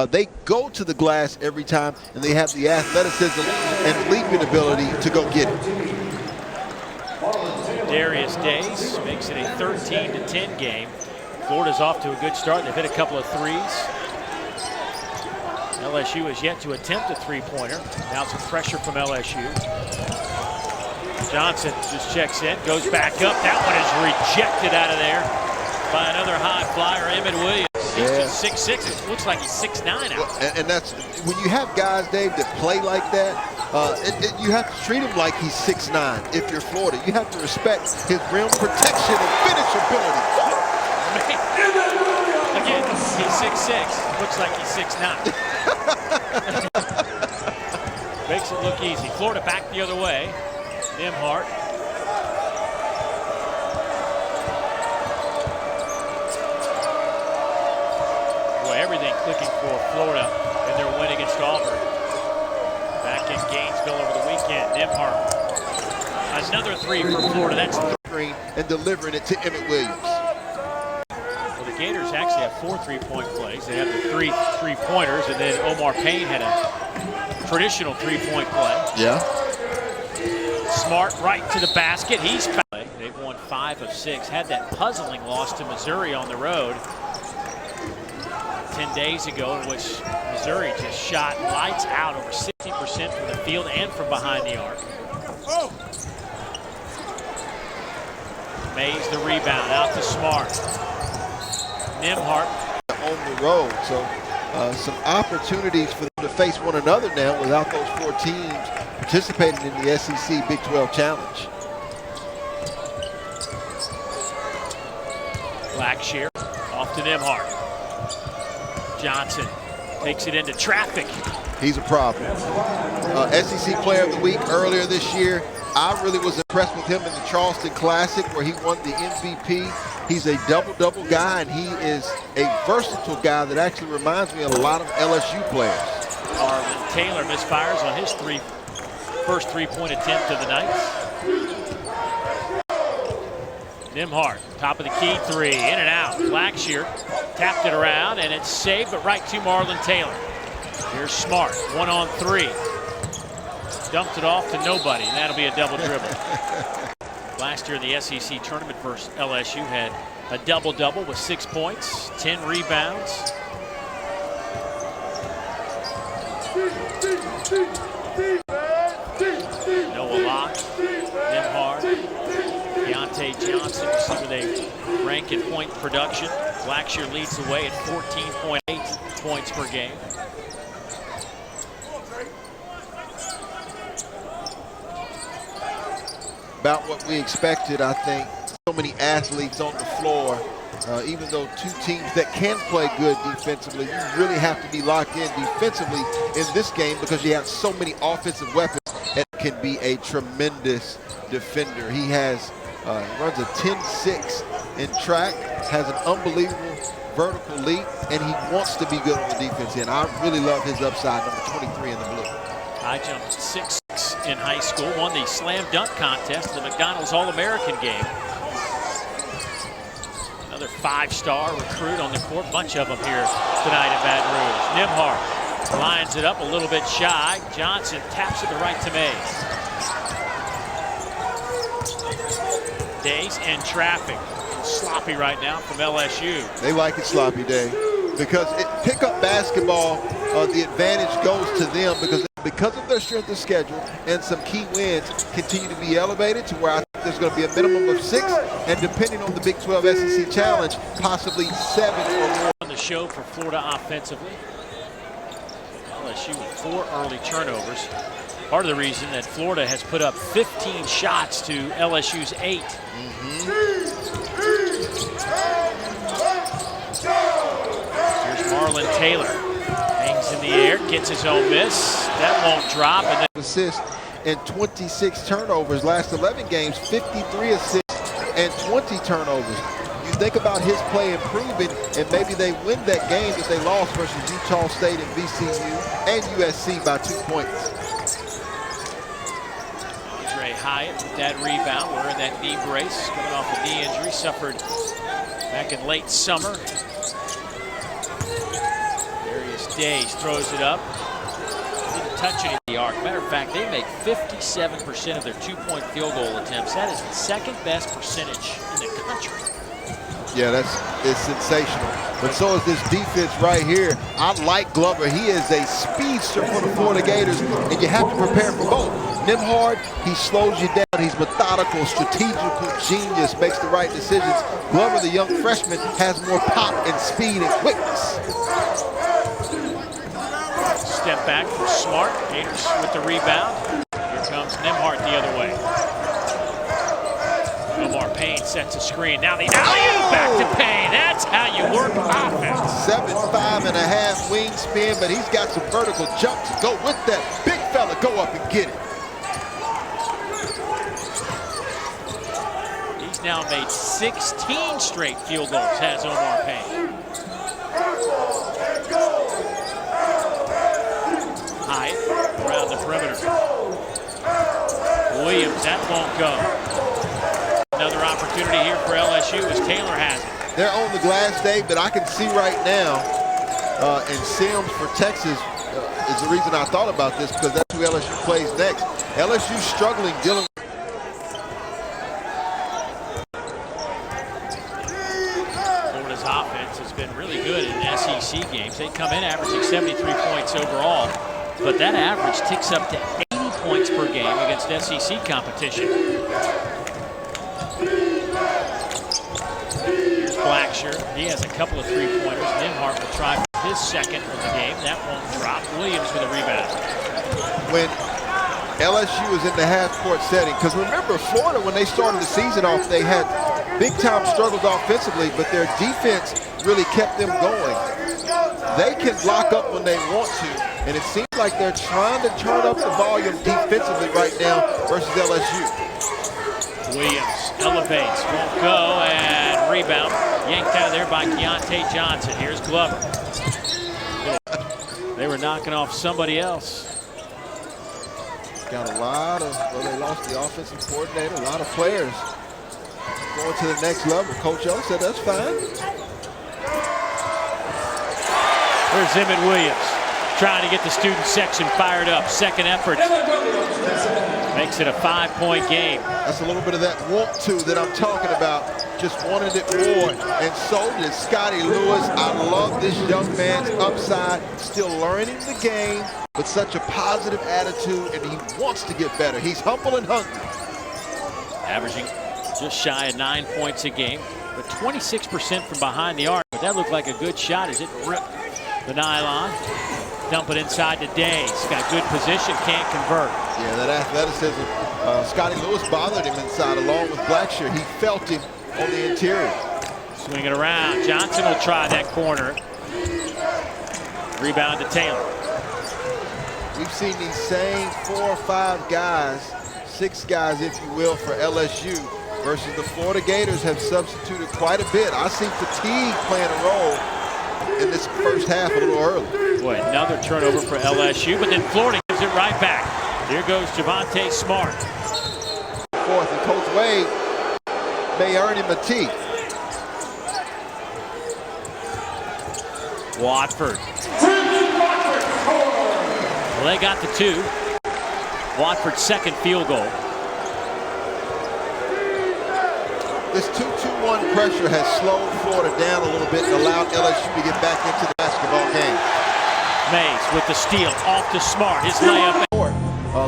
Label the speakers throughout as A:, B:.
A: They go to the glass every time, and they have the athleticism and leaping ability to go get it.
B: Darius Days makes it a 13-10 game. Florida's off to a good start. They've hit a couple of threes. LSU has yet to attempt a three-pointer. Now some pressure from LSU. Johnson just checks in, goes back up. That one is rejected out of there by another high flyer, Emmett Williams. He's just 6'6". It looks like he's 6'9 out.
A: Well, and that's when you have guys, Dave, that play like that. You have to treat him like he's 6'9". If you're Florida, you have to respect his rim protection and finish ability.
B: Again, he's 6'6". Looks like he's 6'9". Makes it look easy. Florida back the other way. Nembhard. Boy, everything clicking for Florida in their win against Auburn. Back in Gainesville over the weekend. Nembhard. Another three for Florida. That's
A: three and delivering it to Emmett Williams.
B: Well, the Gators actually have 4 three-point plays. They have the 3 three-pointers, and then Omar Payne had a traditional three-point play.
A: Yeah.
B: Smart right to the basket. He's they've won 5 of 6. Had that puzzling loss to Missouri on the road 10 days ago, in which Missouri just shot lights out, over 60% from the field and from behind the arc. Oh. Mays the rebound out to Smart. Nembhard
A: on the road, so some opportunities for them to face one another now without those 4 teams participating in the SEC Big 12 Challenge.
B: Blackshear off to Nembhard. Johnson takes it into traffic.
A: He's a problem. SEC Player of the Week earlier this year. I really was impressed with him in the Charleston Classic where he won the MVP. He's a double-double guy, and he is a versatile guy that actually reminds me of a lot of LSU players.
B: Marlon Taylor misfires on his first three-point attempt of the night. Nembhard, top of the key three, in and out. Blackshear tapped it around, and it's saved, but right to Marlon Taylor. Here's Smart, 1-on-3. Dumped it off to nobody, and that'll be a double dribble. Last year in the SEC tournament versus LSU had a double-double with 6 points, 10 rebounds. Noah Locke, Nembhard, Deontay Johnson. See where they rank in point production. Blackshear leads the way at 14.8 points per game.
A: About what we expected, I think. So many athletes on the floor. Even though 2 teams that can play good defensively, you really have to be locked in defensively in this game because you have so many offensive weapons and can be a tremendous defender. He has runs a 10.6 in track, has an unbelievable vertical leap, and he wants to be good on the defense end. I really love his upside, number 23 in the blue.
B: I jumped 6'6" in high school, won the slam dunk contest, the McDonald's All-American game. Another 5-star recruit on the court, bunch of them here tonight in Baton Rouge. Nembhard lines it up a little bit shy. Johnson taps it to right to Mays. Days in traffic. Sloppy right now from LSU.
A: They like it sloppy, Dave, because pickup basketball, the advantage goes to them because of their strength of schedule and some key wins continue to be elevated to where I think there's going to be a minimum of 6, and depending on the Big 12 SEC Challenge, possibly 7 or more.
B: On the show for Florida offensively. LSU with 4 early turnovers. Part of the reason that Florida has put up 15 shots to LSU's 8. Here's Marlon Taylor. Hangs in the air, gets his own miss. That won't drop. And then
A: assists and 26 turnovers. Last 11 games, 53 assists and 20 turnovers. You think about his play improving, and maybe they win that game that they lost versus Utah State and VCU and USC by 2 points.
B: Ray Hyatt with that rebound, wearing that knee brace, coming off a knee injury suffered back in late summer. Darius Days throws it up. Didn't touch any of the arc. Matter of fact, they make 57% of their two-point field goal attempts. That is the second best percentage in the country.
A: Yeah, it's sensational. But so is this defense right here. I like Glover. He is a speedster for the Florida Gators, and you have to prepare for both. Nembhard, he slows you down. He's methodical, strategical genius, makes the right decisions. Glover, the young freshman, has more pop and speed and quickness.
B: Step back for Smart. Gators with the rebound. Here comes Nembhard the other way. Omar Payne sets a screen. Now the alley-oop back to Payne. That's how you work offense.
A: 7'5.5" wingspan, but he's got some vertical jump to go with that. Big fella, go up and get it.
B: He's now made 16 straight field goals, has Omar Payne. Hyatt around the perimeter. Williams, that won't go. Another opportunity here for LSU as Taylor has it.
A: They're on the glass day, but I can see right now, and Sims for Texas is the reason I thought about this, because that's who LSU plays next. LSU struggling dealing.
B: Florida's offense has been really good in SEC games. They come in averaging 73 points overall, but that average ticks up to 80 points per game against SEC competition. Here's Blackshirt. He has a couple of three-pointers. Nembhard will try for his second of the game. That won't drop. Williams with a rebound.
A: When LSU is in the half-court setting, because remember, Florida, when they started the season off, they had big-time struggles offensively, but their defense really kept them going. They can block up when they want to, and it seems like they're trying to turn up the volume defensively right now versus LSU.
B: Williams elevates, won't go, and rebound. Yanked out of there by Keontae Johnson. Here's Glover. They were knocking off somebody else.
A: Got a lot of, well, they lost the offensive coordinator, a lot of players going to the next level. Coach O said that's fine.
B: There's Emmett Williams trying to get the student section fired up. Second effort. Makes it a 5-point game.
A: That's a little bit of that want to that I'm talking about. Just wanted it more, and so did Scotty Lewis. I love this young man's upside. Still learning the game, but such a positive attitude, and he wants to get better. He's humble and hungry.
B: Averaging just shy of 9 points a game, but 26% from behind the arc. But that looked like a good shot as it ripped the nylon. Dump it inside to Days. Got good position, can't convert.
A: Yeah, that athleticism. Scotty Lewis bothered him inside along with Blackshirt. He felt him on the interior.
B: Swing it around. Johnson will try that corner. Rebound to Taylor.
A: We've seen these same 4 or 5 guys, 6 guys, if you will, for LSU versus the Florida Gators have substituted quite a bit. I see fatigue playing a role in this first half a little early.
B: Boy, another turnover for LSU, but then Florida gives it right back. Here goes Javonte Smart.
A: Fourth, and Coach Wade may earn him a tee.
B: Watford. Well, they got the 2. Watford's second field goal.
A: This 2-2-1 pressure has slowed Florida down a little bit and allowed LSU to get back into the basketball game.
B: Mays with the steal, off to Smart. His layup.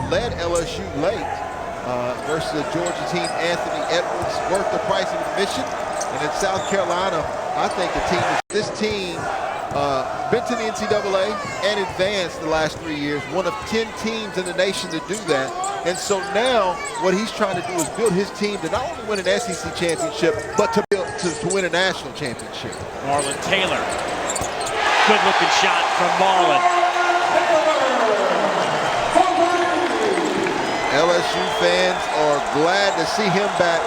A: Led LSU late versus the Georgia team. Anthony Edwards worth the price of admission. And in South Carolina, I think this team been to the NCAA and advanced the last 3 years. One of 10 teams in the nation to do that. And so now what he's trying to do is build his team to not only win an SEC championship, but to win a national championship.
B: Marlon Taylor. Good looking shot from Marlon.
A: LSU fans are glad to see him back.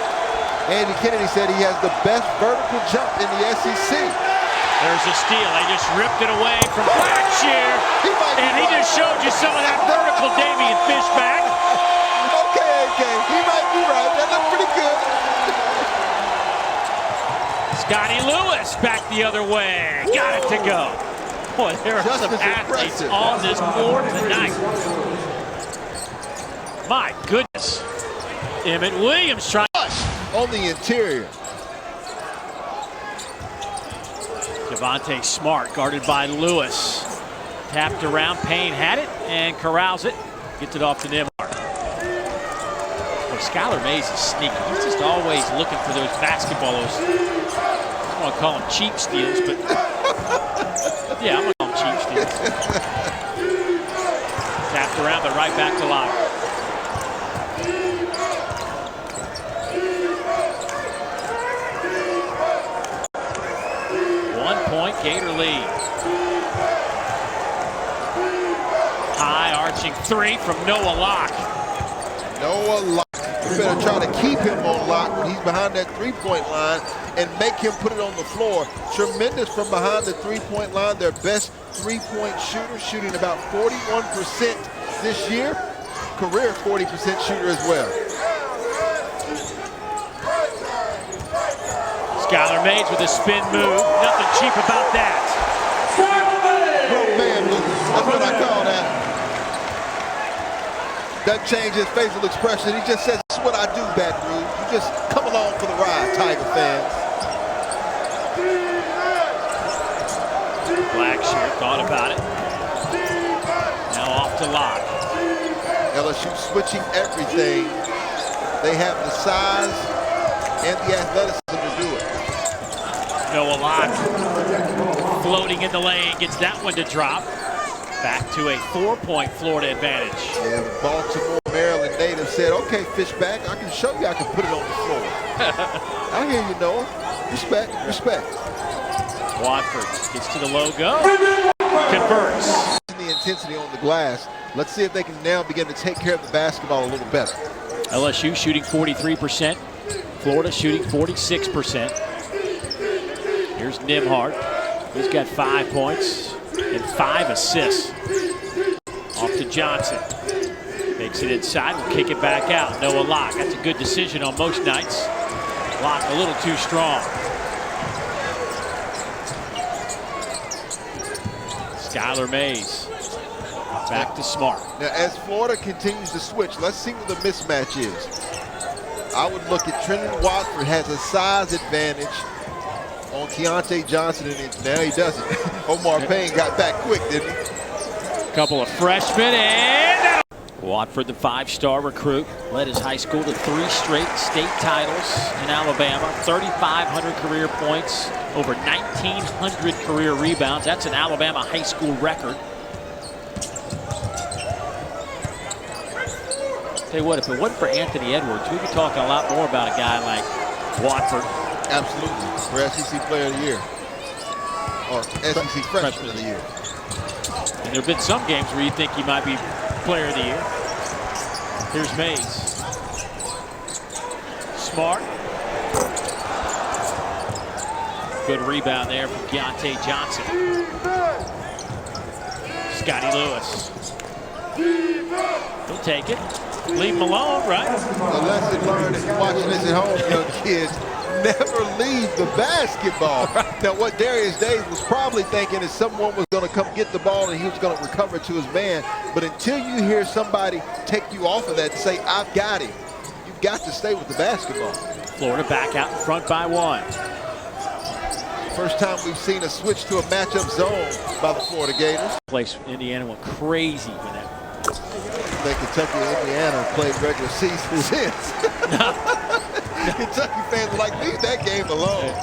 A: Andy Kennedy said he has the best vertical jump in the SEC.
B: There's a steal. They just ripped it away from Blackshear. And he just showed you some of that vertical Damian Fishback.
A: Okay. He might be right. That looked pretty good.
B: Scotty Lewis back the other way. Got it to go. Boy, there are some athletes on this board tonight. My goodness. Emmett Williams trying
A: on the interior.
B: Javonte Smart guarded by Lewis. Tapped around, Payne had it and corrals it. Gets it off to Nembhard. Well, Skylar Mays is sneaky. He's just always looking for those basketball, I don't want to call them cheap steals, but yeah, I'm going to call them cheap steals. Tapped around, but right back to Locke. One-point Gator lead. High arching three from Noah Locke.
A: Noah Locke. You better try to keep him on lock when he's behind that three-point line and make him put it on the floor. Tremendous from behind the three-point line. Their best three-point shooter, shooting about 41% this year. Career 40% shooter as well.
B: Skylar Mays with a spin move. Nothing cheap about that.
A: Grown man move. That's what I call that. Doesn't change his facial expression. He just says, "This is what I do, Baton Rouge. You just come along for the ride, Tiger fans."
B: Blackshear thought about it. Now off to Locke.
A: LSU switching everything. They have the size and the athleticism to do it.
B: Noah Locke floating in the lane, gets that one to drop. Back to a 4-point Florida advantage.
A: Yeah, the Baltimore, Maryland native said, "Okay, Fishback, I can show you I can put it on the floor." I hear you, Noah. Respect, respect.
B: Watford gets to the logo, converts.
A: The intensity on the glass. Let's see if they can now begin to take care of the basketball a little better.
B: LSU shooting 43%, Florida shooting 46%. Here's Nembhard. He's got 5 points and 5 assists. Off to Johnson. Makes it inside, will kick it back out. Noah Locke. That's a good decision on most nights. Locke a little too strong. Skylar Mays. Back to Smart.
A: Now, as Florida continues to switch, let's see what the mismatch is. I would look at Trenton Watford has a size advantage on Keontae Johnson, and now he doesn't. Omar Payne got back quick, didn't he?
B: Couple of freshmen, and Watford, the 5-star recruit, led his high school to 3 straight state titles in Alabama, 3,500 career points, over 1,900 career rebounds. That's an Alabama high school record. Tell you what, if it wasn't for Anthony Edwards, we'd be talking a lot more about a guy like Watford.
A: Absolutely, for SEC Player of the Year, or SEC Freshman of the Year.
B: And there have been some games where you think he might be Player of the Year. Here's Mays. Smart. Good rebound there from Keontae Johnson. Scotty Lewis. He'll take it. Leave him alone, right?
A: The lesson learned if you're watching this at home, young kids, never leave the basketball. Now, what Darius Days was probably thinking is someone was going to come get the ball and he was going to recover to his man. But until you hear somebody take you off of that and say, "I've got him," you've got to stay with the basketball.
B: Florida back out in front by 1.
A: First time we've seen a switch to a matchup zone by the Florida Gators.
B: Place Indiana went crazy with that.
A: I think Kentucky and Indiana played regular season since. Kentucky fans are like, leave that game alone.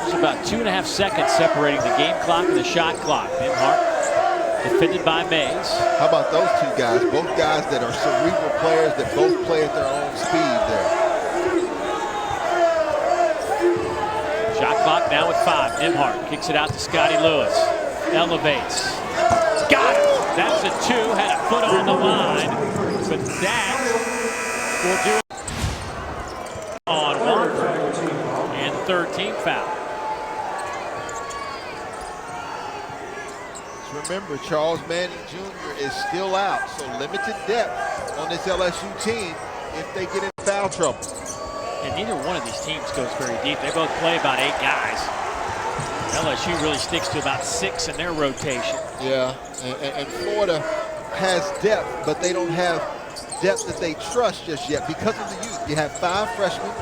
B: There's about 2.5 seconds separating the game clock and the shot clock. Nembhard defended by Mays.
A: How about those two guys? Both guys that are cerebral players that both play at their own speed there.
B: Shot clock now at 5. Nembhard kicks it out to Scotty Lewis. Elevates. Got it. That's a 2. Had a foot on the line. But that will do it on Watford. And the 3rd team foul.
A: Remember, Charles Manning Jr. is still out, so limited depth on this LSU team if they get in foul trouble.
B: And neither one of these teams goes very deep. They both play about 8 guys. LSU really sticks to about 6 in their rotation.
A: Yeah, and Florida has depth, but they don't have depth that they trust just yet because of the youth. You have 5 freshmen,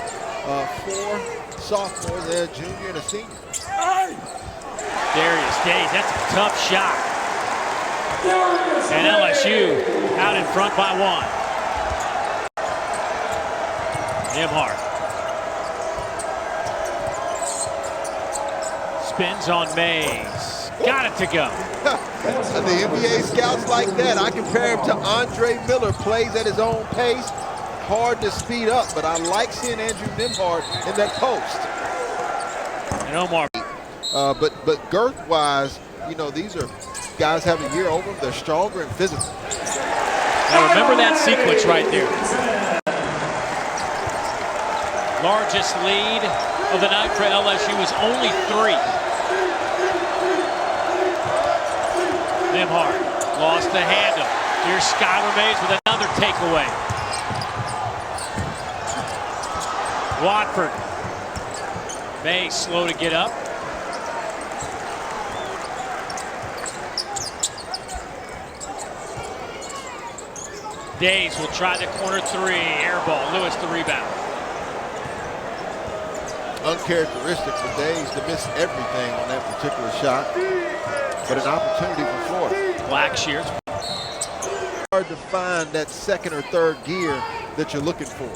A: 4 sophomores, a junior and a senior.
B: Darius Days, that's a tough shot. And LSU out in front by 1. Nimhart spins on Mays. Got it to go.
A: The NBA scouts like that. I compare him to Andre Miller. Plays at his own pace. Hard to speed up, but I like seeing Andrew Nimhart in that post.
B: And Omar.
A: But girth-wise, you know, these are guys have a year over them. They're stronger and physical.
B: Now remember that sequence right there. Largest lead of the night for LSU is only 3. Nimhart lost the handle. Here's Skylar Mays with another takeaway. Watford. Mays slow to get up. Days will try the corner 3. Air ball. Lewis the rebound.
A: Uncharacteristic for Days to miss everything on that particular shot, but an opportunity for Florida.
B: Blackshears.
A: Hard to find that second or third gear that you're looking for.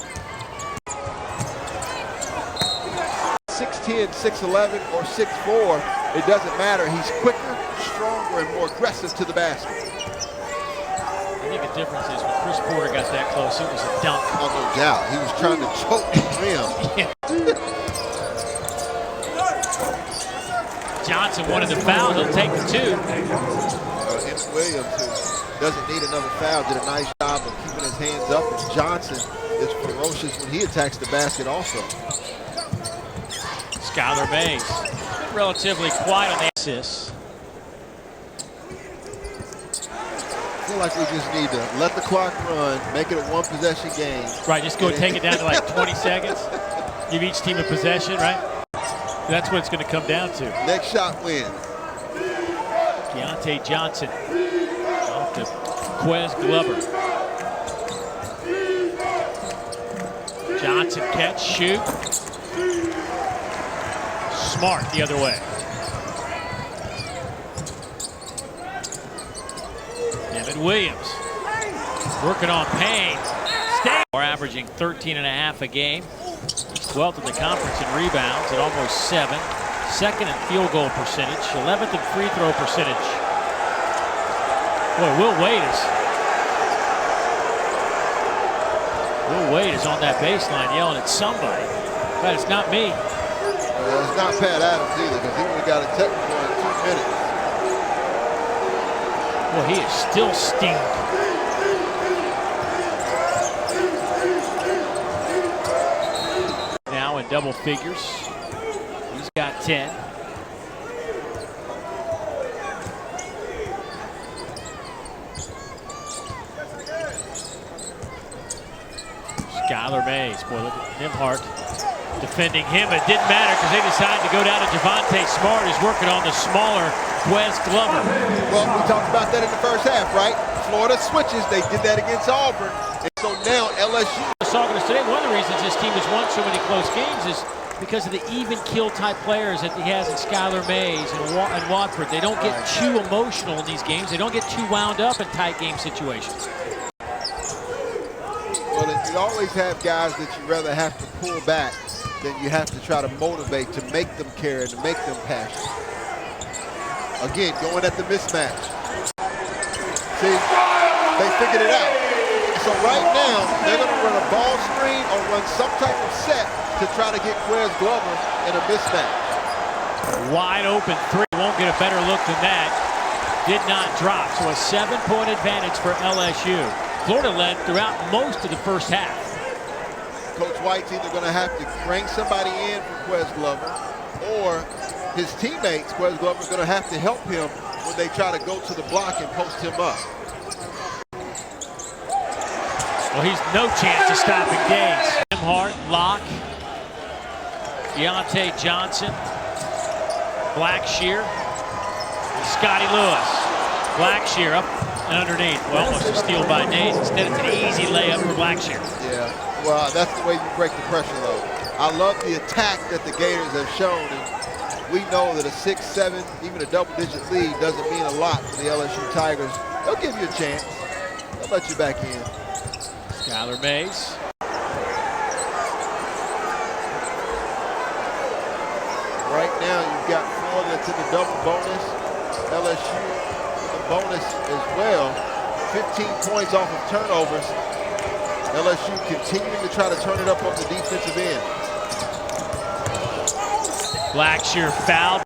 A: 6'10", 6'11", or 6'4", it doesn't matter. He's quicker, stronger, and more aggressive to the basket.
B: I think the difference is when Chris Porter got that close, it was a dunk.
A: Oh, no doubt. He was trying to choke the rim.
B: Johnson wanted the foul. He'll take the 2.
A: Williams, who doesn't need another foul, did a nice job of keeping his hands up. And Johnson is ferocious when he attacks the basket also.
B: Skylar Mays, relatively quiet on the assists.
A: I feel like we just need to let the clock run, make it a 1-possession game.
B: Right, just go and take it down to like 20 seconds. Give each team a possession, right? That's what it's going to come down to.
A: Next shot win.
B: Keontae Johnson off to Quez Glover. Johnson catch, shoot. Smart the other way. Devin Williams working on Payne. Stay. Are averaging 13.5 a game. 12th in the conference in rebounds at almost 7. 2nd in field goal percentage. 11th in free throw percentage. Boy, Will Wade is on that baseline yelling at somebody. But it's not me.
A: It's not Pat Adams either, because he would have got a technical in 2 minutes.
B: Well, he is still steamed. Now in double figures. He's got 10. Skylar Mays, boy, look at Nimhart defending him. It didn't matter because they decided to go down to Javonte Smart, who's working on the smaller Quez Glover.
A: Well, we talked about that in the first half, right? Florida switches. They did that against Auburn. And so now LSU.
B: Today, one of the reasons this team has won so many close games is because of the even kill type players that he has in Skylar Mays and Watford. They don't get too emotional in these games. They don't get too wound up in tight game situations.
A: Well, you always have guys that you rather have to pull back than you have to try to motivate, to make them care and to make them passionate. Again, going at the mismatch. See, they figured it out. So right now, they're going to run a ball screen or run some type of set to try to get Quez Glover in a mismatch.
B: Wide open 3. Won't get a better look than that. Did not drop. So a 7-point advantage for LSU. Florida led throughout most of the first half.
A: Coach White's either going to have to bring somebody in for Quez Glover, or his teammates, Quez Glover, are going to have to help him when they try to go to the block and post him up.
B: Well, he's no chance of stopping Days. Nimhart, Locke, Deontay Johnson, Blackshear, and Scotty Lewis. Blackshear up and underneath. Well, almost a steal by Nays. Instead, it's an easy layup for Blackshear.
A: Yeah, well, that's the way you break the pressure, though. I love the attack that the Gators have shown. And we know that a 6-7, even a double-digit lead doesn't mean a lot for the LSU Tigers. They'll give you a chance. They'll let you back in.
B: Skylar Mays.
A: Right now, you've got Florida that's in the double bonus. LSU a bonus as well. 15 points off of turnovers. LSU continuing to try to turn it up on the defensive end.
B: Blackshear fouled.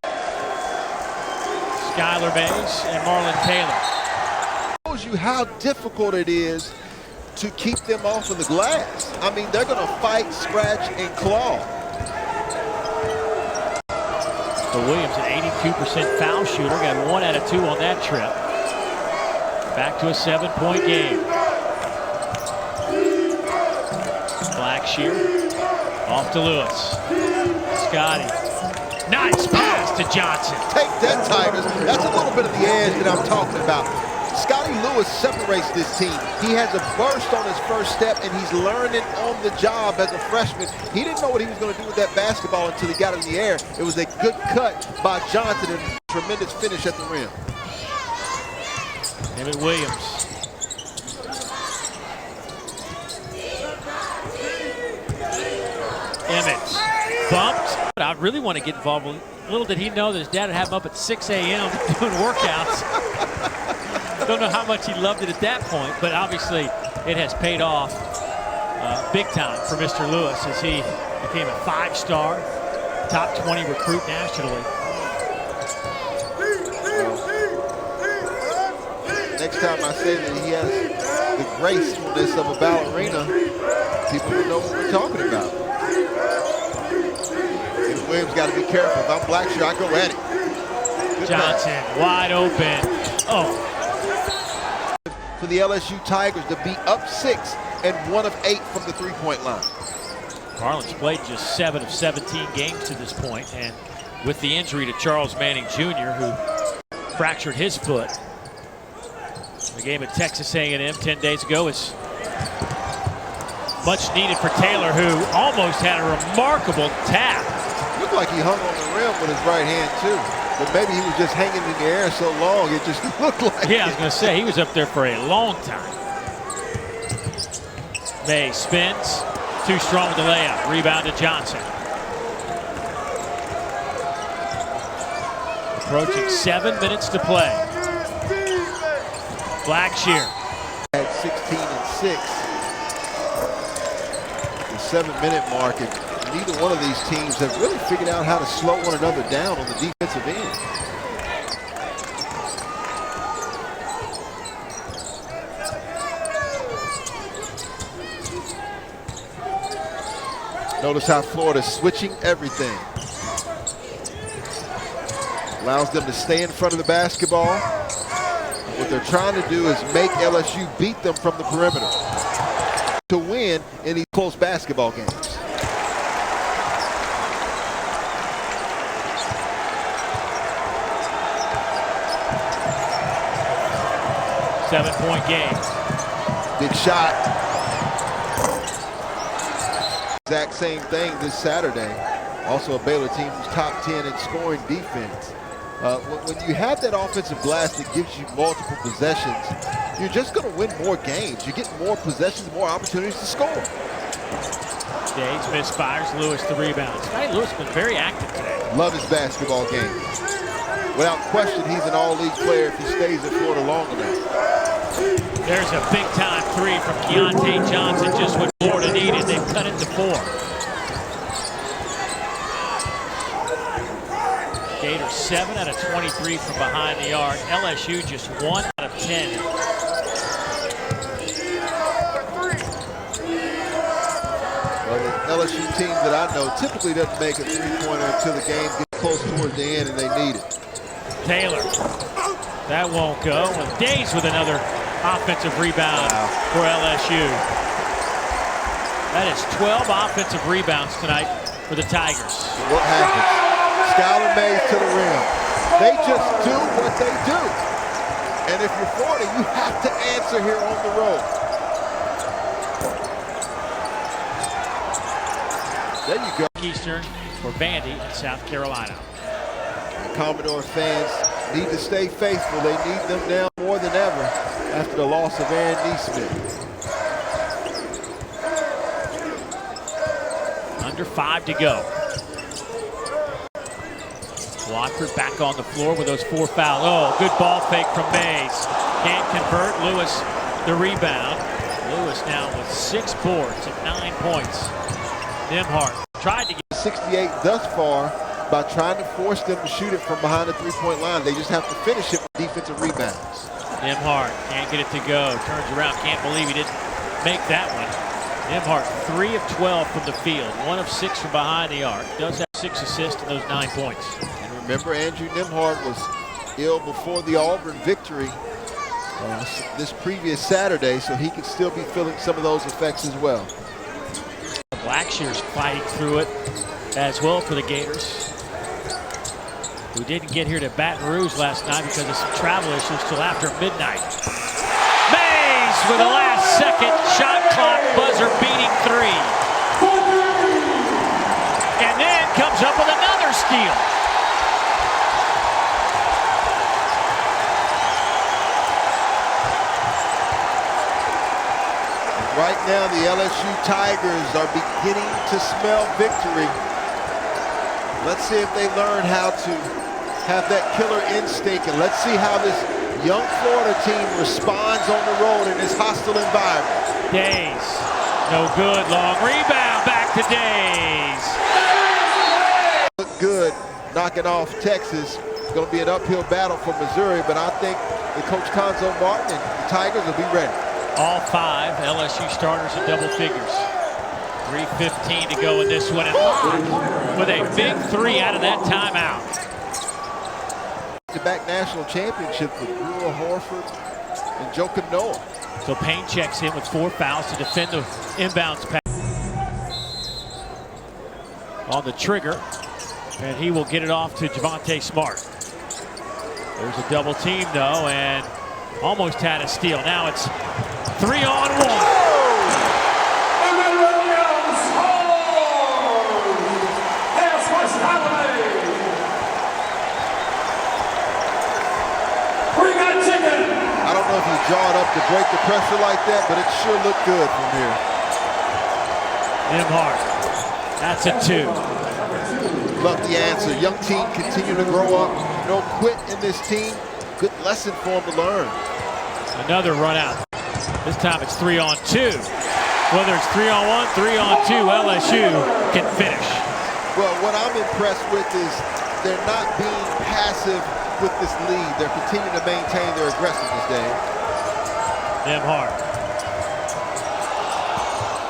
B: Skylar Mays and Marlon Taylor.
A: Shows you how difficult it is to keep them off of the glass. I mean, they're going to fight, scratch, and claw.
B: So Williams, an 82% foul shooter, got 1 out of 2 on that trip. Back to a 7-point game. Blackshear off to Lewis. Scotty. Nice pass to Johnson.
A: Take that, Tigers. That's a little bit of the edge that I'm talking about. Scotty Lewis separates this team. He has a burst on his first step, and he's learning on the job as a freshman. He didn't know what he was going to do with that basketball until he got it in the air. It was a good cut by Johnson and a tremendous finish at the rim.
B: Emmett Williams. Emmett bumped. I really want to get involved. Little did he know that his dad would have him up at 6 a.m. doing workouts. Don't know how much he loved it at that point, but obviously it has paid off big time for Mr. Lewis as he became a 5-star, top 20 recruit nationally.
A: Next time I say that he has the gracefulness of a ballerina, people will know what we're talking about. And Williams got to be careful. If I'm Blackshear, I go at it. Good
B: Johnson
A: pass.
B: wide open. Oh.
A: For the LSU Tigers to be up 6 and 1 of 8 from the three-point line.
B: Marlon's played just 7 of 17 games to this point, and with the injury to Charles Manning Jr., who fractured his foot. The game at Texas A&M 10 days ago is much needed for Taylor, who almost had a remarkable tap.
A: Looked like he hung on the rim with his right hand, too. But maybe he was just hanging in the air so long, it just looked like
B: Yeah, I was going to say, he was up there for a long time. May spins. Too strong with the layup. Rebound to Johnson. Approaching 7 minutes to play. Blackshear.
A: At 16 and 6. The 7-minute mark, and neither one of these teams have really figured out how to slow one another down on the defensive end. Notice how Florida's switching everything. Allows them to stay in front of the basketball. What they're trying to do is make LSU beat them from the perimeter to win in these close basketball games.
B: Seven-point game.
A: Big shot. Exact same thing this Saturday. Also a Baylor team who's top 10 in scoring defense. When you have that offensive glass that gives you multiple possessions, you're just going to win more games. You get more possessions, more opportunities to score.
B: Days misfires. Lewis the rebound. Scotty Lewis has been very active today.
A: Love his basketball game. Without question, he's an all-league player if he stays at Florida long enough.
B: There's a big-time three from Deontay Johnson, just what Florida needed. They've cut it to 4. Gators 7 out of 23 from behind the arc. LSU just 1 out of 10.
A: Well, the LSU team that I know typically doesn't make a three-pointer until the game gets close towards the end and they need it.
B: Taylor. That won't go. And Days with another offensive rebound for LSU. That is 12 offensive rebounds tonight for the Tigers.
A: What happens? Skylar Mays to the rim. They just do what they do. And if you're 40, you have to answer here on the road. There you go.
B: Eastern for Vandy in South Carolina.
A: And Commodore fans need to stay faithful. They need them now more than ever after the loss of Aaron Neesmith.
B: Under 5 to go. Watford back on the floor with those 4 fouls. Oh, good ball fake from Mays. Can't convert. Lewis the rebound. Lewis now with 6 boards and 9 points. Nimhart tried to get
A: 68 thus far by trying to force them to shoot it from behind the three-point line. They just have to finish it with defensive rebounds.
B: Nimhart can't get it to go. Turns around. Can't believe he didn't make that one. Nimhart 3 of 12 from the field. 1 of 6 from behind the arc. Does have 6 assists and those 9 points.
A: And remember, Andrew Nimhart was ill before the Auburn victory this previous Saturday, so he could still be feeling some of those effects as well.
B: Blackshear's fighting through it as well for the Gators, who didn't get here to Baton Rouge last night because of some travel issues till after midnight. Mays with a last-second shot clock buzzer beating 3. And then comes up with another steal.
A: Right now, the LSU Tigers are beginning to smell victory. Let's see if they learn how to have that killer instinct, and let's see how this young Florida team responds on the road in this hostile environment.
B: Days, no good, long rebound, back to Days.
A: Look good, knocking off Texas. It's going to be an uphill battle for Missouri, but I think that Coach Conzo Martin and the Tigers will be ready.
B: All 5 LSU starters in double figures. 3:15 to go in this one, and Locke with a big 3 out of that timeout.
A: Back national championship with Brewer, Horford, and Joakim Noah.
B: So Payne checks in with 4 fouls to defend the inbounds pass. On the trigger, and he will get it off to Javonte Smart. There's a double team though, and almost had a steal. Now it's 3-on-1.
A: I don't know if you draw it up to break the pressure like that, but it sure looked good from here.
B: Nimhart, that's a 2.
A: Love the answer. Young team continue to grow up. No quit in this team. Good lesson for them to learn.
B: Another run out. This time it's 3-on-2. Whether it's 3-on-1, 3-on-2, LSU can finish.
A: Well, what I'm impressed with is they're not being passive with this lead. They're continuing to maintain their aggressiveness, Dave.
B: Nimhart.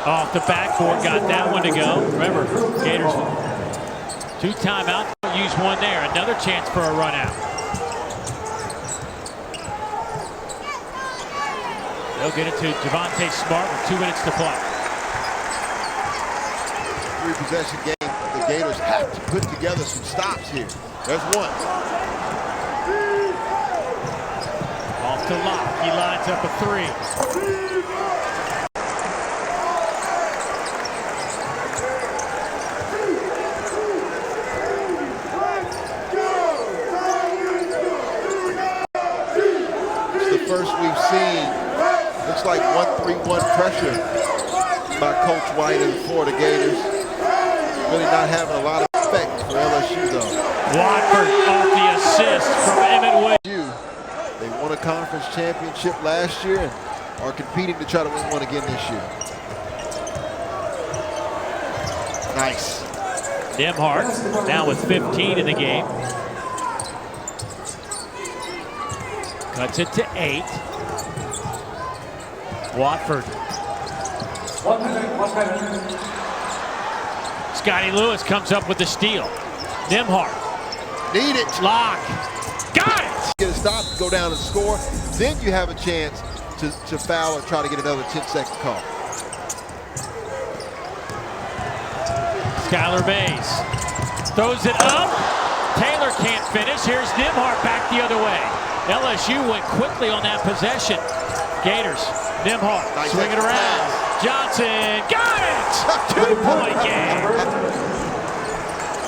B: Off the backboard, got that one to go. Remember, Gators 2 timeouts. Use 1 there. Another chance for a run out. They'll get it to Javonte Smart with 2 minutes to play.
A: 3-possession game. The Gators have to put together some stops here. There's 1.
B: Off to Locke. He lines up a 3.
A: It's the first we've seen. Looks like 1-3-1 pressure by Coach White and the Florida Gators. Really not having a lot of effect for LSU, though.
B: Watford off the assist from Emmett Williams.
A: They won a conference championship last year and are competing to try to win one again this year. Nice.
B: Nimhart now with 15 in the game. Cuts it to 8. Watford. Scotty Lewis comes up with the steal. Nimhart.
A: Need it.
B: Locke. Got it.
A: Get a stop, go down and score. Then you have a chance to foul or try to get another 10-second call.
B: Skylar Mays throws it up. Taylor can't finish. Here's Nembhard back the other way. LSU went quickly on that possession. Gators, Nembhard, nice swing it around. Johnson, got it! 2-point game.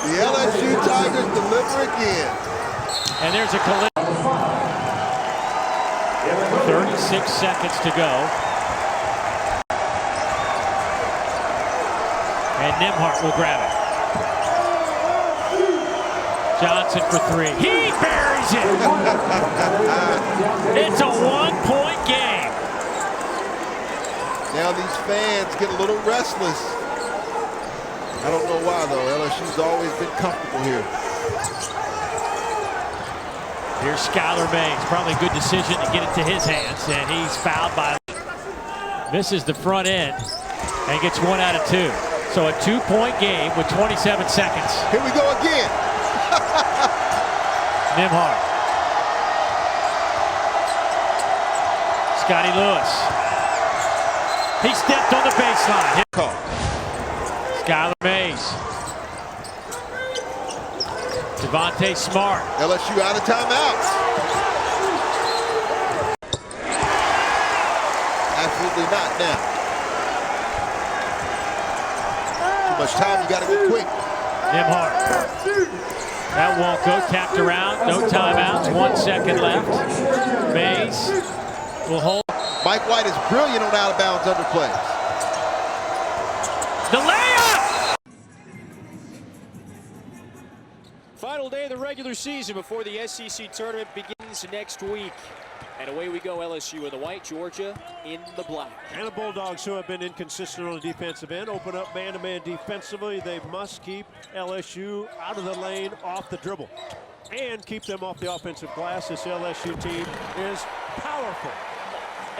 A: The LSU Tigers deliver again.
B: And there's a collision. 36 seconds to go. And Nembhard will grab it. Johnson for three. He buries it. It's a 1-point game.
A: Now these fans get a little restless. I don't know why though. LSU's always been comfortable here.
B: Here's Skylar Mays. Probably a good decision to get it to his hands, and he's fouled by. Misses the front end and gets 1 out of 2. So a 2-point game with 27 seconds.
A: Here we go again.
B: Nembhard. Scotty Lewis. He stepped on the baseline.
A: Call.
B: Skylar Mays. Devontae Smart.
A: LSU out of timeouts. Absolutely not now. Too much time, you got to be quick.
B: Nembhard. That won't go. Tapped around. No timeouts. 1 second left. Mays will hold.
A: Mike White is brilliant on out of bounds underplays.
B: The layup!
C: Final day of the regular season before the SEC tournament begins next week. And away we go, LSU in the white, Georgia in the black.
D: And the Bulldogs, who have been inconsistent on the defensive end, open up man-to-man defensively. They must keep LSU out of the lane, off the dribble, and keep them off the offensive glass. This LSU team is powerful.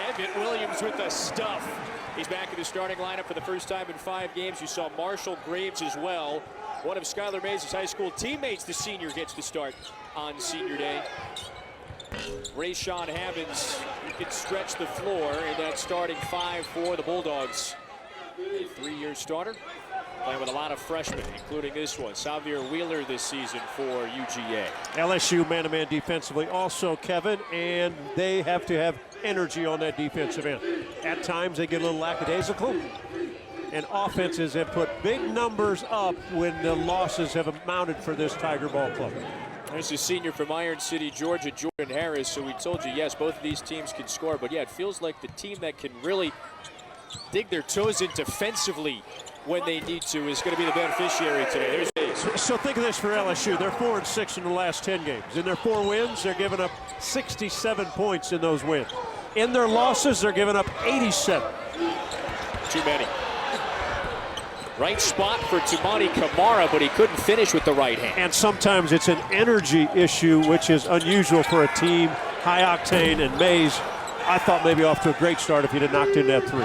C: Evan Williams with the stuff. He's back in the starting lineup for the first time in 5 games. You saw Marshall Graves as well. One of Skylar Mays' high school teammates, the senior, gets to start on senior day. Rayshawn Havens can stretch the floor in that starting 5 for the Bulldogs. A 3-year starter, playing with a lot of freshmen, including this one, Xavier Wheeler this season for UGA.
D: LSU man-to-man defensively also, Kevin, and they have to have energy on that defensive end. At times they get a little lackadaisical, and offenses have put big numbers up when the losses have amounted for this Tiger ball club.
C: There's a senior from Iron City, Georgia, Jordan Harris. So we told you, yes, both of these teams can score. But, yeah, it feels like the team that can really dig their toes in defensively when they need to is going to be the beneficiary today. There's
D: So think of this for LSU. They're 4-6 in the last 10 games. In their 4 wins, they're giving up 67 points in those wins. In their losses, they're giving up 87.
C: Too many. Right spot for Toumani Camara, but he couldn't finish with the right hand.
D: And sometimes it's an energy issue, which is unusual for a team high octane. And Mays, I thought maybe off to a great start if he'd have knocked in that 3.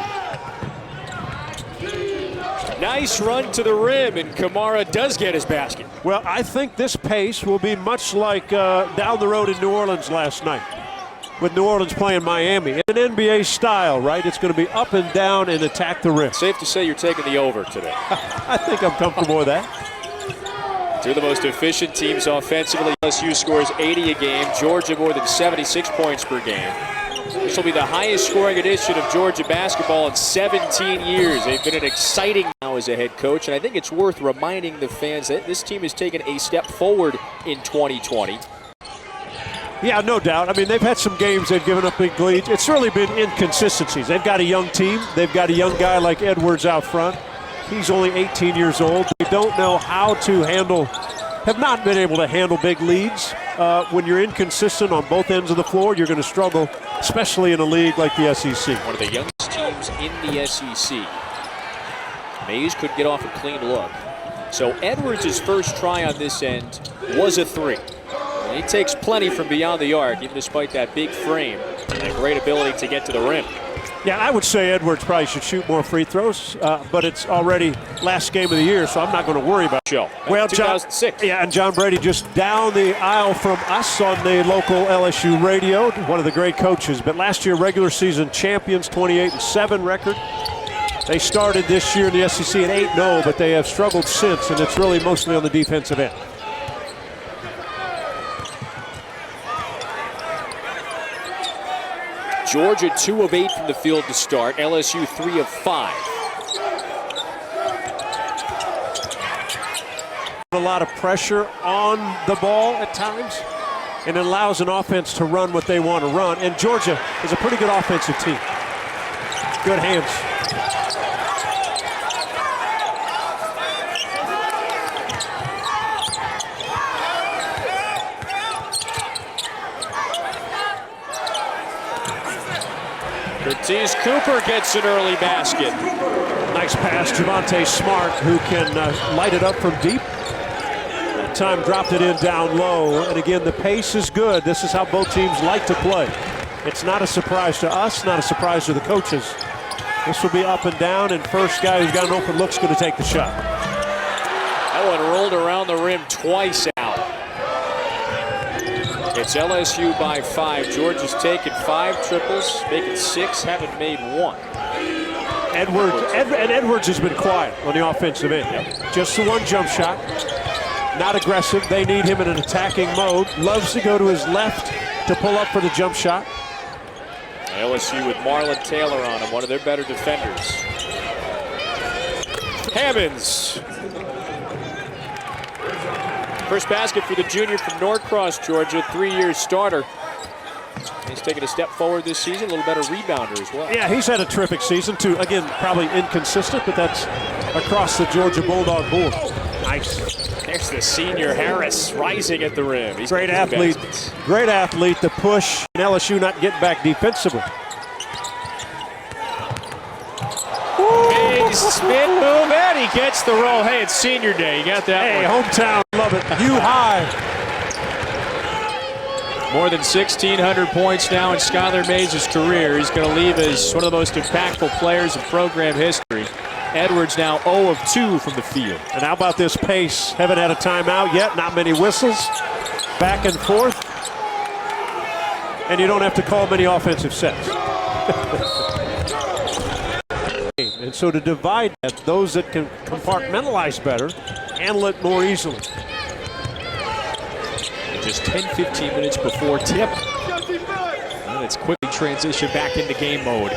C: Nice run to the rim, and Camara does get his basket.
D: Well, I think this pace will be much like down the road in New Orleans last night, with New Orleans playing Miami. In an NBA style, right? It's going to be up and down and attack the rim.
C: Safe to say you're taking the over today.
D: I think I'm comfortable with that.
C: 2 of the most efficient teams offensively. LSU scores 80 a game. Georgia more than 76 points per game. This will be the highest scoring edition of Georgia basketball in 17 years. They've been an exciting now as a head coach, and I think it's worth reminding the fans that this team has taken a step forward in 2020.
D: Yeah, no doubt. I mean, they've had some games they've given up big leads. It's really been inconsistencies. They've got a young team. They've got a young guy like Edwards out front. He's only 18 years old. They don't know how to handle, have not been able to handle big leads. When you're inconsistent on both ends of the floor, you're going to struggle, especially in a league like the SEC.
C: One of the youngest teams in the SEC. Mays could get off a clean look. So Edwards' first try on this end was a 3. He takes plenty from beyond the arc, even despite that big frame and a great ability to get to the rim.
D: Yeah, I would say Edwards probably should shoot more free throws, but it's already last game of the year, so I'm not going to worry about it.
C: Well, 2006.
D: Yeah, and John Brady just down the aisle from us on the local LSU radio, one of the great coaches. But last year, regular season champions, 28-7 record. They started this year in the SEC at 8-0, but they have struggled since, and it's really mostly on the defensive end.
C: Georgia 2 of 8 from the field to start. LSU 3 of 5.
D: A lot of pressure on the ball at times, and it allows an offense to run what they want to run. And Georgia is a pretty good offensive team. Good hands.
C: Curtis Cooper gets an early basket.
D: Nice pass, Javonte Smart, who can light it up from deep. That time dropped it in down low, and again, the pace is good. This is how both teams like to play. It's not a surprise to us, not a surprise to the coaches. This will be up and down, and first guy who's got an open look's going to take the shot.
C: That one rolled around the rim twice out. It's LSU by 5. Georgia's taken 5 triples, making 6, haven't made 1.
D: Edwards has been quiet on the offensive end. Just the one jump shot. Not aggressive. They need him in an attacking mode. Loves to go to his left to pull up for the jump shot.
C: LSU with Marlon Taylor on him, one of their better defenders. Hammonds. First basket for the junior from Norcross, Georgia, 3-year starter. He's taken a step forward this season, a little better rebounder as well.
D: Yeah, he's had a terrific season too. Again, probably inconsistent, but that's across the Georgia Bulldog board. Nice.
C: There's the senior Harris rising at the rim. He's
D: great athlete. Great athlete. The push, and LSU not getting back defensively.
C: Big spin move, and he gets the roll. Hey, it's senior day. You got that
D: Hey,
C: one.
D: hometown, love it. You high.
C: More than 1,600 points now in Skylar Mays' career. He's going to leave as one of the most impactful players in program history. Edwards now 0 of 2 from the field.
D: And how about this pace? Haven't had a timeout yet. Not many whistles. Back and forth. And you don't have to call many offensive sets. And so to divide that, those that can compartmentalize better, handle it more easily.
C: Just 10-15 minutes before tip. And it's quickly transitioned back into game mode.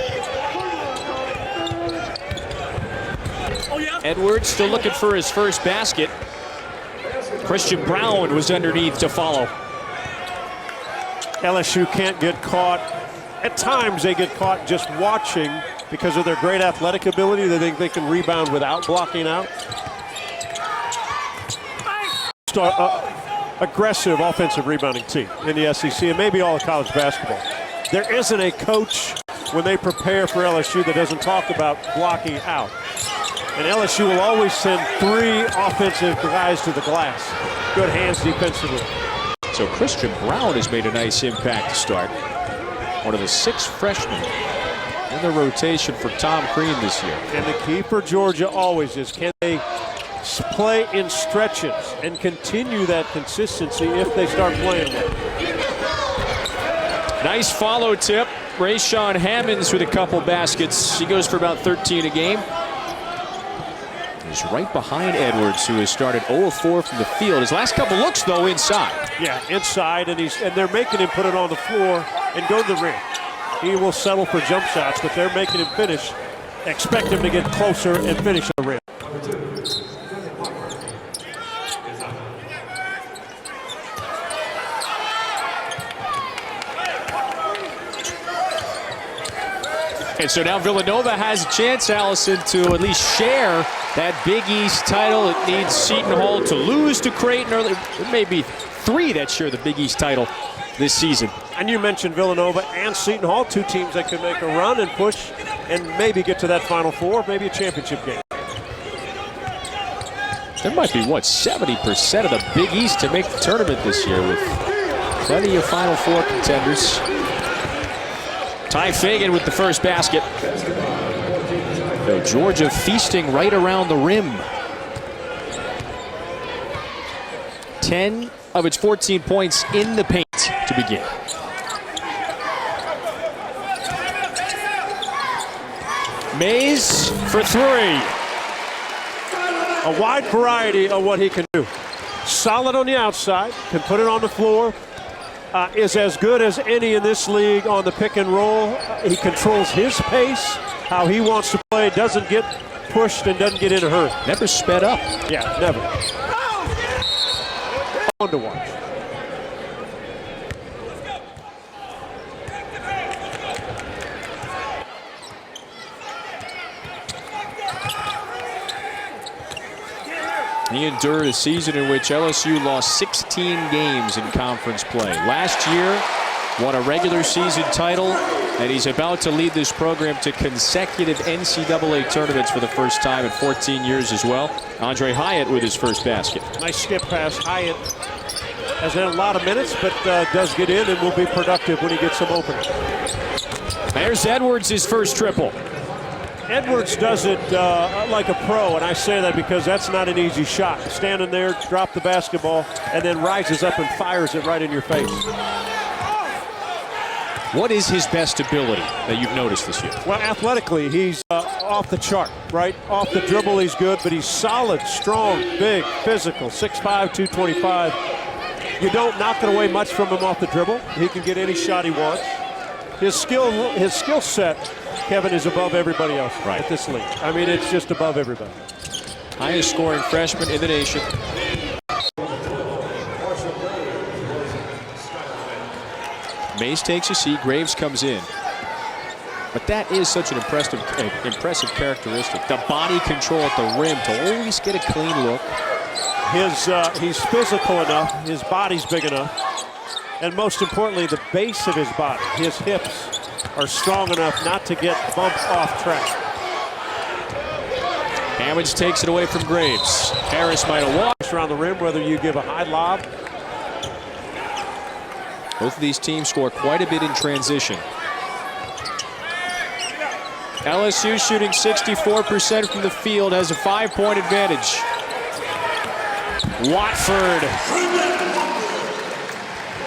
C: Edwards still looking for his first basket. Christian Brown was underneath to follow.
D: LSU can't get caught. At times they get caught just watching because of their great athletic ability. They think they can rebound without blocking out. Aggressive offensive rebounding team in the SEC and maybe all of college basketball. There isn't a coach when they prepare for LSU that doesn't talk about blocking out. And LSU will always send 3 offensive guys to the glass. Good hands defensively.
C: So Christian Brown has made a nice impact to start. One of the 6 freshmen in the rotation for Tom Crean this year.
D: And the key for Georgia always is, can they play in stretches and continue that consistency if they start playing well?
C: Nice follow tip. Rayshawn Hammonds with a couple baskets. He goes for about 13 a game. He's right behind Edwards, who has started 0 of 4 from the field. His last couple looks, though, inside.
D: Yeah, inside, and they're making him put it on the floor and go to the rim. He will settle for jump shots, but they're making him finish. Expect him to get closer and finish the rim.
C: And so now Villanova has a chance, Allison, to at least share that Big East title. It needs Seton Hall to lose to Creighton early. There may be 3 that share the Big East title this season.
D: And you mentioned Villanova and Seton Hall, 2 teams that could make a run and push and maybe get to that Final Four, maybe a championship game.
C: There might be, 70% of the Big East to make the tournament this year with plenty of Final Four contenders. Ty Fagan with the first basket. So Georgia feasting right around the rim. 10 of its 14 points in the paint to begin. Mays for three.
D: A wide variety of what he can do. Solid on the outside, can put it on the floor. Is as good as any in this league on the pick and roll. He controls his pace, how he wants to play, doesn't get pushed and doesn't get in a hurry.
C: Never sped up.
D: Yeah, never. Fun to watch.
C: He endured a season in which LSU lost 16 games in conference play. Last year, won a regular season title, and he's about to lead this program to consecutive NCAA tournaments for the first time in 14 years as well. Andre Hyatt with his first basket.
D: Nice skip pass. Hyatt has had a lot of minutes, but does get in and will be productive when he gets some open.
C: There's Edwards, his first triple.
D: Edwards does it like a pro, and I say that because that's not an easy shot. Standing there, drop the basketball, and then rises up and fires it right in your face.
C: What is his best ability that you've noticed this year?
D: Well, athletically, he's off the chart, right? Off the dribble, he's good, but he's solid, strong, big, physical, 6'5", 225. You don't knock it away much from him off the dribble. He can get any shot he wants. His skill set, Kevin, is above everybody else at this league. I mean, it's just above everybody.
C: Highest scoring freshman in the nation. Mays takes a seat, Graves comes in. But that is such an impressive characteristic. The body control at the rim to always get a clean look.
D: He's physical enough, his body's big enough, and most importantly, the base of his body, his hips, are strong enough not to get bumped off track.
C: Hammonds takes it away from Graves. Harris might have walked
D: around the rim, whether you give a high lob.
C: Both of these teams score quite a bit in transition. LSU shooting 64% from the field, has a 5-point advantage.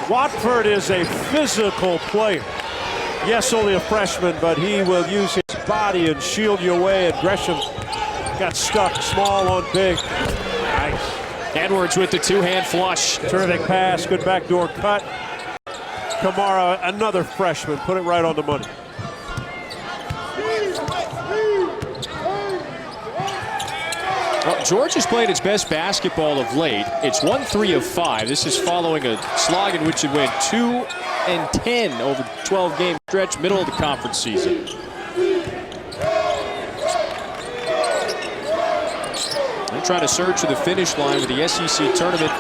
D: Watford is a physical player. Yes, only a freshman, but he will use his body and shield you away. Gresham got stuck small on big. Nice.
C: Edwards with the two-hand flush.
D: Terrific pass, good backdoor cut. Kamara, another freshman, put it right on the money.
C: Well, Georgia's played its best basketball of late. It's won 3 of 5. This is following a slog in which it went 2-10 over 12-game stretch, middle of the conference season. They're trying to surge to the finish line with the SEC tournament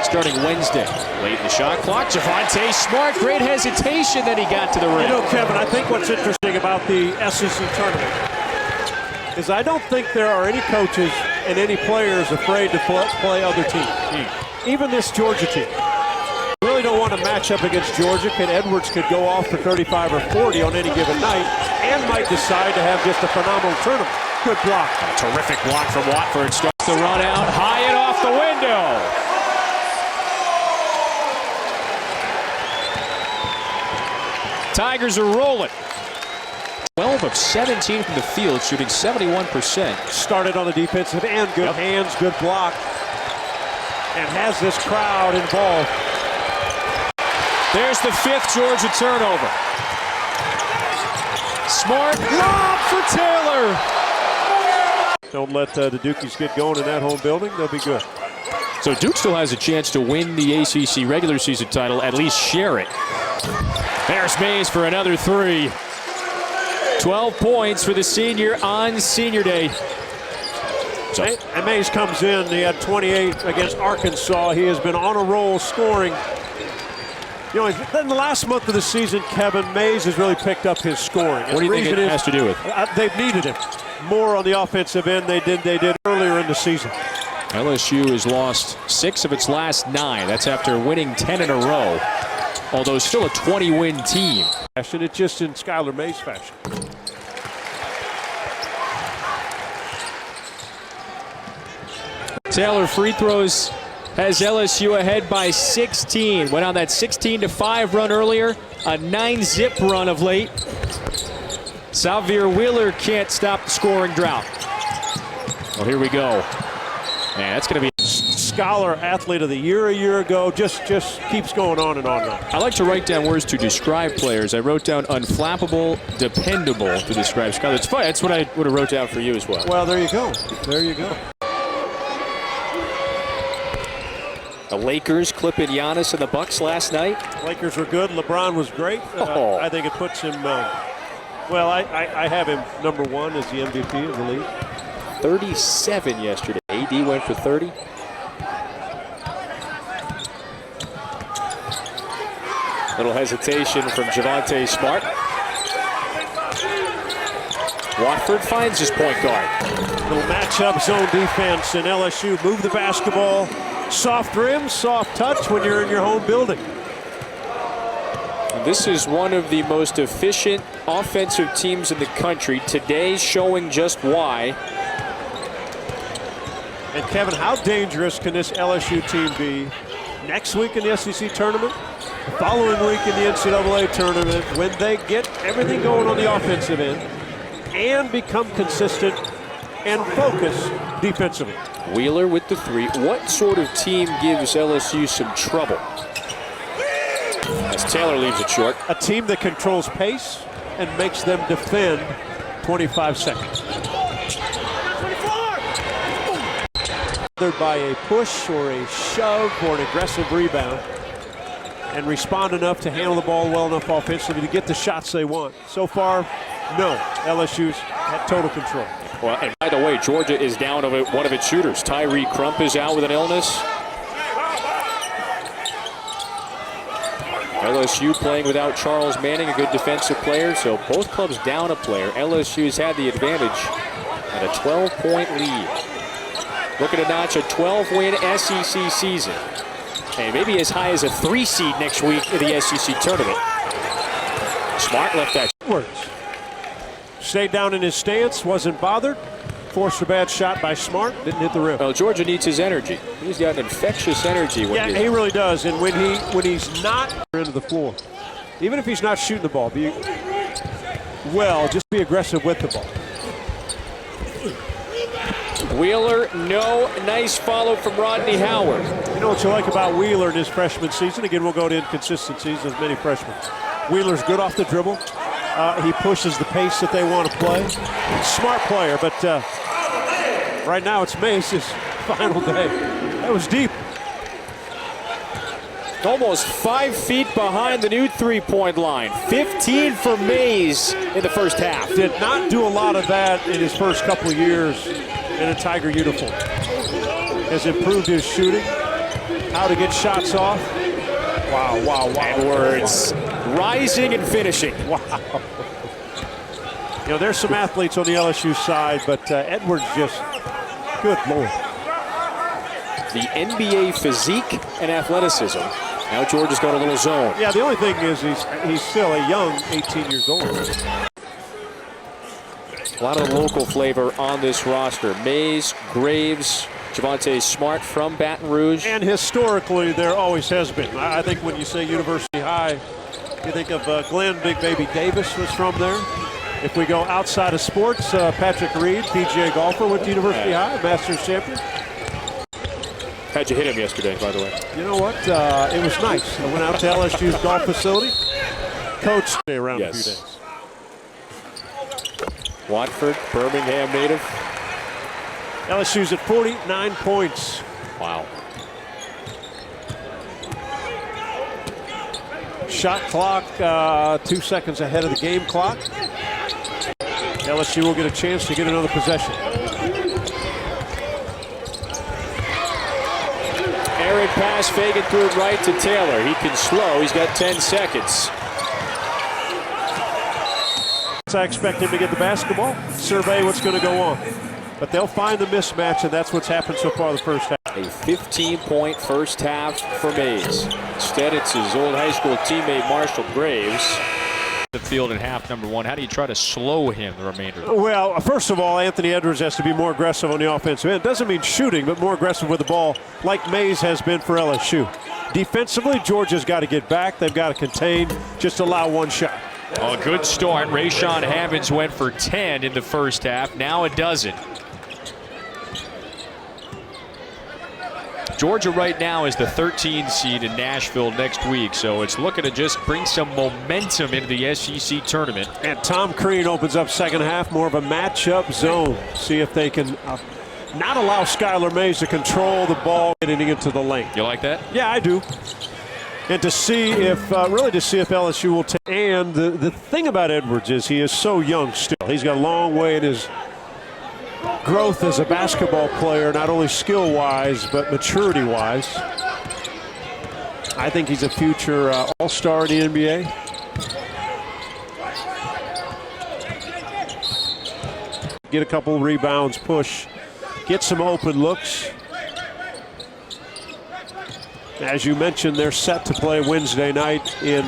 C: starting Wednesday. Late in the shot clock, Javonte Smart, great hesitation that he got to the rim.
D: You know, Kevin, I think what's interesting about the SEC tournament is I don't think there are any coaches and any players afraid to play other teams. Even this Georgia team. Really don't want to match up against Georgia. Edwards could go off for 35 or 40 on any given night and might decide to have just a phenomenal tournament. Good block.
C: Terrific block from Watford. Starts the run out, high and off the window. Tigers are rolling. 12 of 17 from the field, shooting 71%.
D: Started on the defensive end, good hands, good block, and has this crowd involved.
C: There's the 5th Georgia turnover. Smart lob for Taylor.
D: Don't let the Dukies get going in that home building. They'll be good.
C: So Duke still has a chance to win the ACC regular season title, at least share it. There's Mays for another 3. 12 points for the senior on senior day.
D: So, and Mays comes in. He had 28 against Arkansas. He has been on a roll scoring. You know, in the last month of the season, Kevin, Mays has really picked up his scoring.
C: What do you think it has to do with?
D: They've needed him more on the offensive end they did earlier in the season.
C: LSU has lost 6 of its last 9. That's after winning 10 in a row. Although still a 20-win team.
D: And it's just in Skylar Mays fashion.
C: Taylor free throws has LSU ahead by 16. Went on that 16-5 run earlier. A 9-zip run of late. Xavier Wheeler can't stop the scoring drought. Well, here we go. Man, that's going to be
D: Scholar Athlete of the Year a year ago. Just keeps going on and on and on.
C: I like to write down words to describe players. I wrote down unflappable, dependable to describe Scholar. It's fine. That's what I would have wrote down for you as well.
D: Well, there you go. There you go.
C: The Lakers clipping Giannis and the Bucks last night.
D: Lakers were good. LeBron was great. I think it puts him, well, I have him number one as the MVP of the league.
C: 37 yesterday. AD went for 30. Little hesitation from Javonte Smart. Watford finds his point guard.
D: Little matchup zone defense, and LSU move the basketball. Soft rim, soft touch when you're in your home building.
C: This is one of the most efficient offensive teams in the country. Today showing just why.
D: And Kevin, how dangerous can this LSU team be next week in the SEC tournament, the following week in the NCAA tournament, when they get everything going on the offensive end and become consistent and focus defensively?
C: Wheeler with the three. What sort of team gives LSU some trouble? As Taylor leaves it short.
D: A team that controls pace and makes them defend 25 seconds. Either by a push or a shove or an aggressive rebound, and respond enough to handle the ball well enough offensively to get the shots they want. So far, no. LSU's at total control.
C: Well, and by the way, Georgia is down of one of its shooters. Tyree Crump is out with an illness. LSU playing without Charles Manning, a good defensive player. So both clubs down a player. LSU's had the advantage and a 12-point lead. Looking to notch a 12-win SEC season. And maybe as high as a 3 seed next week in the SEC tournament. Smart left that.
D: Stayed down in his stance, wasn't bothered. Forced a bad shot by Smart, didn't hit the rim.
C: Well, Georgia needs his energy. He's got an infectious energy.
D: Yeah, he really does. And when he's not into the floor, even if he's not shooting the ball, just be aggressive with the ball.
C: Wheeler, no. Nice follow from Rodney Howard.
D: You know what you like about Wheeler in his freshman season? Again, we'll go to inconsistencies of many freshmen. Wheeler's good off the dribble. He pushes the pace that they want to play. Smart player, but right now it's Mace's final day. That was deep.
C: Almost 5 feet behind the new three-point line. 15 for Mays in the first half.
D: Did not do a lot of that in his first couple of years in a Tiger uniform. Has improved his shooting, how to get shots off. Wow.
C: Edwards rising and finishing.
D: Wow. You know, there's some athletes on the LSU side, but Edwards just, good Lord.
C: The NBA physique and athleticism. Now Georgia's got a little zone.
D: Yeah, the only thing is he's still a young 18 years old.
C: A lot of local flavor on this roster. Mays, Graves, Javonte Smart from Baton Rouge.
D: And historically, there always has been. I think when you say University High, you think of Glenn Big Baby Davis was from there. If we go outside of sports, Patrick Reed, PGA golfer, went to University High, Masters champion.
C: How'd you hit him yesterday, by the way?
D: You know what? It was nice. I went out to LSU's golf facility. Coached around a few days.
C: Watford, Birmingham native.
D: LSU's at 49 points.
C: Wow.
D: Shot clock 2 seconds ahead of the game clock. LSU will get a chance to get another possession.
C: Errant pass, Fagan threw it right to Taylor. He can slow. He's got 10 seconds.
D: I expect him to get the basketball, survey what's going to go on. But they'll find the mismatch, and that's what's happened so far the first half.
C: A 15-point first half for Mays. Instead, it's his old high school teammate, Marshall Graves. The field in half number one. How do you try to slow him the remainder?
D: Well, first of all, Anthony Edwards has to be more aggressive on the offensive end. Doesn't mean shooting, but more aggressive with the ball, like Mays has been for LSU. Defensively, Georgia's got to get back. They've got to contain, just allow one shot.
C: A good start. Rayshawn Havens went for 10 in the first half. Now a dozen. Georgia right now is the 13 seed in Nashville next week, so it's looking to just bring some momentum into the SEC tournament.
D: And Tom Crean opens up second half, more of a matchup zone. See if they can not allow Skylar Mays to control the ball getting into the lane.
C: You like that?
D: Yeah, I do. And to see if, really to see if LSU will take. And the thing about Edwards is he is so young still. He's got a long way in his growth as a basketball player, not only skill-wise, but maturity-wise. I think he's a future all-star in the NBA. Get a couple rebounds, push, get some open looks. As you mentioned, they're set to play Wednesday night in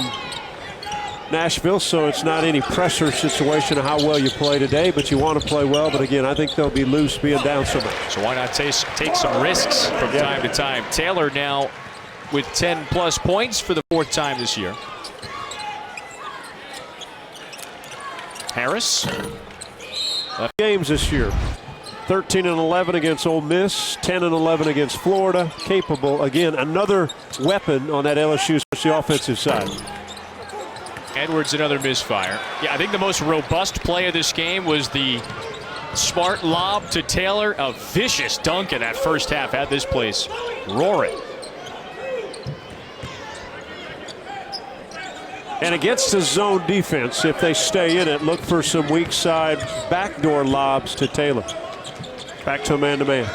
D: Nashville, so it's not any pressure situation of how well you play today, but you want to play well. But again, I think they'll be loose being down so much.
C: So why not take some risks from time to time? Taylor now with 10-plus points for the fourth time this year. Harris.
D: Games this year. 13-11 against Ole Miss, 10-11 against Florida. Capable, again, another weapon on that LSU, especially offensive side.
C: Edwards, another misfire. Yeah, I think the most robust play of this game was the smart lob to Taylor. A vicious dunk in that first half had this place roaring.
D: And against the zone defense, if they stay in it, look for some weak side backdoor lobs to Taylor. Back to a man-to-man.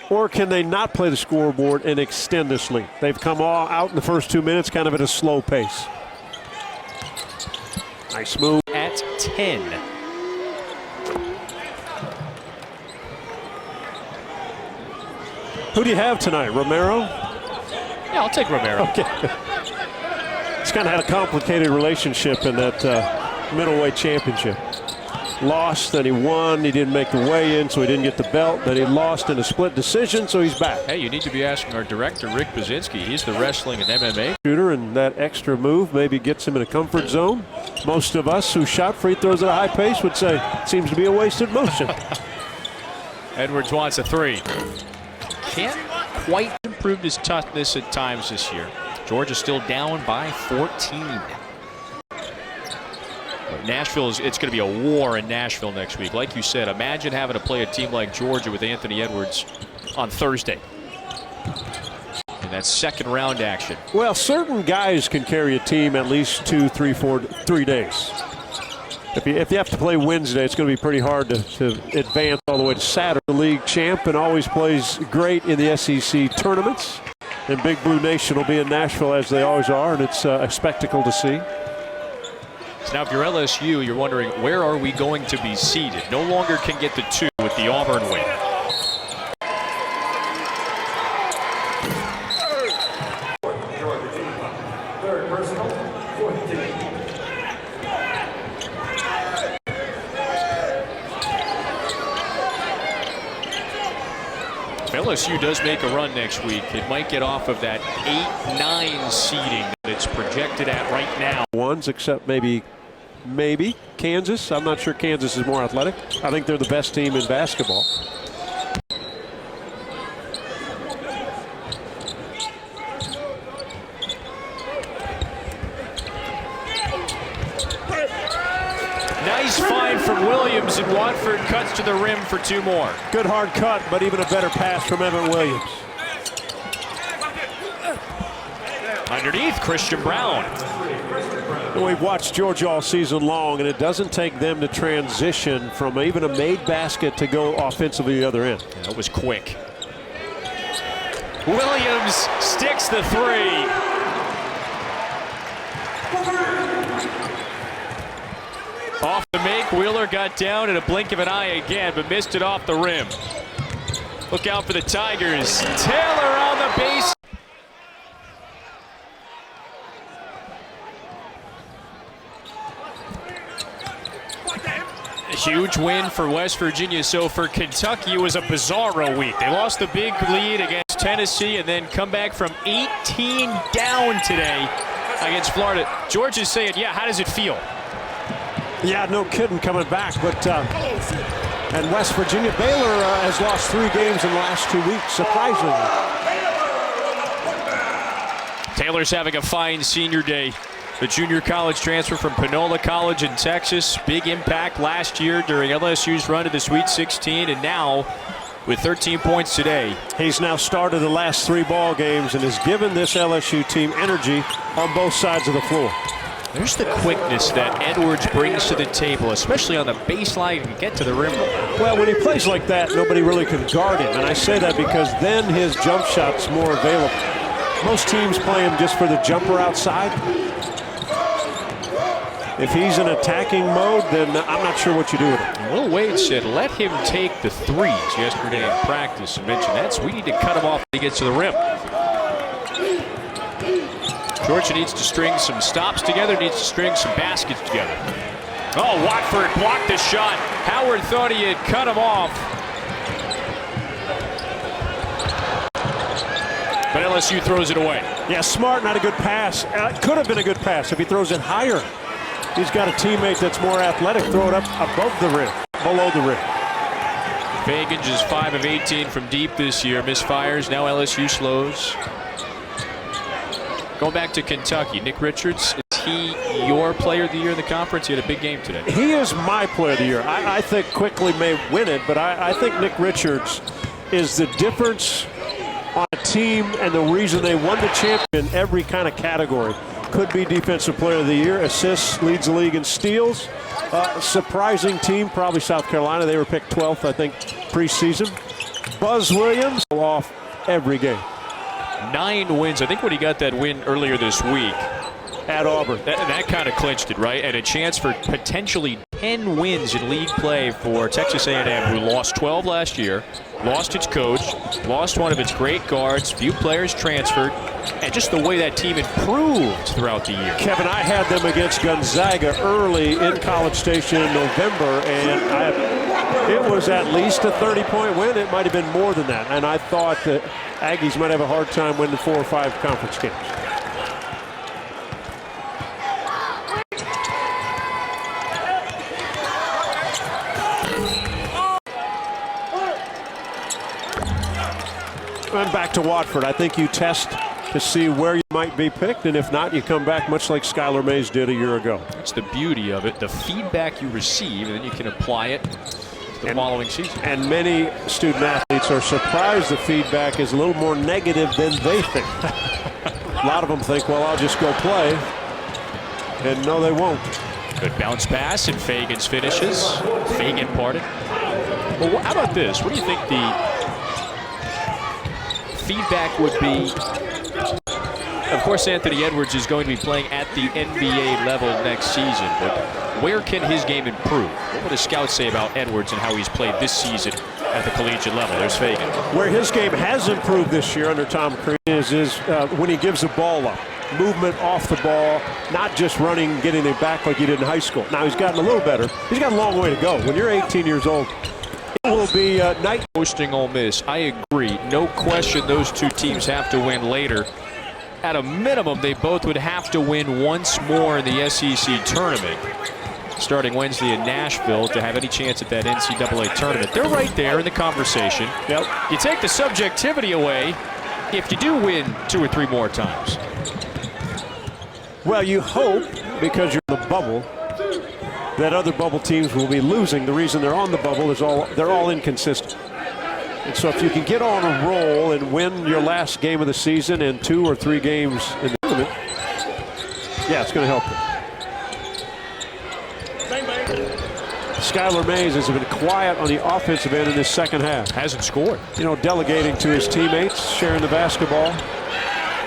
D: Or can they not play the scoreboard and extend this lead? They've come all out in the first 2 minutes, kind of at a slow pace. Nice move.
C: At 10.
D: Who do you have tonight, Romero?
C: Yeah, I'll take Romero.
D: Okay. He's kind of had a complicated relationship in that middleweight championship. Lost, then he won. He didn't make the weigh-in, so he didn't get the belt. Then he lost in a split decision, so he's back.
C: Hey, you need to be asking our director, Rick Bazinski. He's the wrestling and MMA
D: shooter, and that extra move maybe gets him in a comfort zone. Most of us who shot free throws at a high pace would say it seems to be a wasted motion.
C: Edwards wants a three. Can't quite improve his toughness at times this year. Georgia still down by 14. Nashville it's going to be a war in Nashville next week. Like you said, imagine having to play a team like Georgia with Anthony Edwards on Thursday. And that's second round action.
D: Well, certain guys can carry a team at least 2, 3, 4, 3 days. If you have to play Wednesday, it's going to be pretty hard to advance all the way to Saturday. The league champ and always plays great in the SEC tournaments. And Big Blue Nation will be in Nashville as they always are, and it's a spectacle to see.
C: So now if you're LSU, you're wondering, where are we going to be seated? No longer can get the 2 with the Auburn win. If LSU does make a run next week, it might get off of that 8-9 seeding that it's projected at right now.
D: Ones, except maybe Kansas. I'm not sure Kansas is more athletic. I think they're the best team in basketball.
C: Nice find from Williams, and Watford cuts to the rim for 2 more.
D: Good hard cut, but even a better pass from Evan Williams.
C: Underneath, Christian Brown.
D: We've watched Georgia all season long, and it doesn't take them to transition from even a made basket to go offensively the other end.
C: Yeah, that was quick. Williams sticks the 3. Off the make, Wheeler got down in a blink of an eye again, but missed it off the rim. Look out for the Tigers. Taylor on the base. A huge win for West Virginia. So for Kentucky, it was a bizarro week. They lost the big lead against Tennessee and then come back from 18 down today against Florida. George is saying, yeah, how does it feel?
D: Yeah, no kidding coming back. But and West Virginia, Baylor has lost 3 games in the last 2 weeks, surprisingly.
C: Taylor's having a fine senior day. The junior college transfer from Panola College in Texas. Big impact last year during LSU's run to the Sweet 16, and now with 13 points today.
D: He's now started the last 3 ball games and has given this LSU team energy on both sides of the floor.
C: There's the quickness that Edwards brings to the table, especially on the baseline to get to the rim.
D: Well, when he plays like that, nobody really can guard him, and I say that because then his jump shot's more available. Most teams play him just for the jumper outside. If he's in attacking mode, then I'm not sure what you do with him.
C: Will Wade said let him take the threes yesterday in practice and mentioned we need to cut him off when he gets to the rim. Georgia needs to string some stops together, needs to string some baskets together. Oh, Watford blocked the shot. Howard thought he had cut him off. But LSU throws it away.
D: Yeah, Smart, not a good pass. Could have been a good pass if he throws it higher. He's got a teammate that's more athletic. Throw it up above the rim, below the rim.
C: Fagans is 5 of 18 from deep this year. Misfires. Now LSU slows. Going back to Kentucky, Nick Richards, is he your player of the year in the conference? He had a big game today.
D: He is my player of the year. I think Quickly may win it, but I think Nick Richards is the difference on a team and the reason they won the championship in every kind of category. Could be defensive player of the year, assists, leads the league in steals. Surprising team, probably South Carolina. They were picked 12th, I think, preseason. Buzz Williams off every game.
C: 9 wins. I think when he got that win earlier this week
D: at Auburn,
C: that kind of clinched it, right? And a chance for potentially 10 wins in league play for Texas A&M, who lost 12 last year, lost its coach, lost one of its great guards, few players transferred, and just the way that team improved throughout the year.
D: Kevin, I had them against Gonzaga early in College Station in November, and it was at least a 30-point win. It might have been more than that, and I thought that Aggies might have a hard time winning 4 or 5 conference games. And back to Watford. I think you test to see where you might be picked, and if not, you come back much like Skylar Mays did a year ago.
C: That's the beauty of it. The feedback you receive, and then you can apply it to the following season.
D: And many student athletes are surprised the feedback is a little more negative than they think. A lot of them think, well, I'll just go play. And no, they won't.
C: Good bounce pass, and Fagans finishes. Fagan parted. Well, how about this? What do you think the feedback would be? Of course, Anthony Edwards is going to be playing at the NBA level next season, but where can his game improve? What would the scouts say about Edwards and how he's played this season at the collegiate level? There's Fagan.
D: Where his game has improved this year under Tom Crean is when he gives the ball up. Movement off the ball, not just running, getting it back like he did in high school. Now he's gotten a little better. He's got a long way to go. When you're 18 years old, it will be night.
C: Hosting Ole Miss, I agree. No question those two teams have to win later. At a minimum, they both would have to win once more in the SEC tournament, starting Wednesday in Nashville, to have any chance at that NCAA tournament. They're right there in the conversation.
D: Yep.
C: You take the subjectivity away if you do win 2 or 3 more times.
D: Well, you hope, because you're in the bubble, that other bubble teams will be losing. The reason they're on the bubble is they're all inconsistent. And so if you can get on a roll and win your last game of the season and 2 or 3 games in the tournament, yeah, it's going to help them. Skylar Mays has been quiet on the offensive end in this second half.
C: Hasn't scored.
D: You know, delegating to his teammates, sharing the basketball.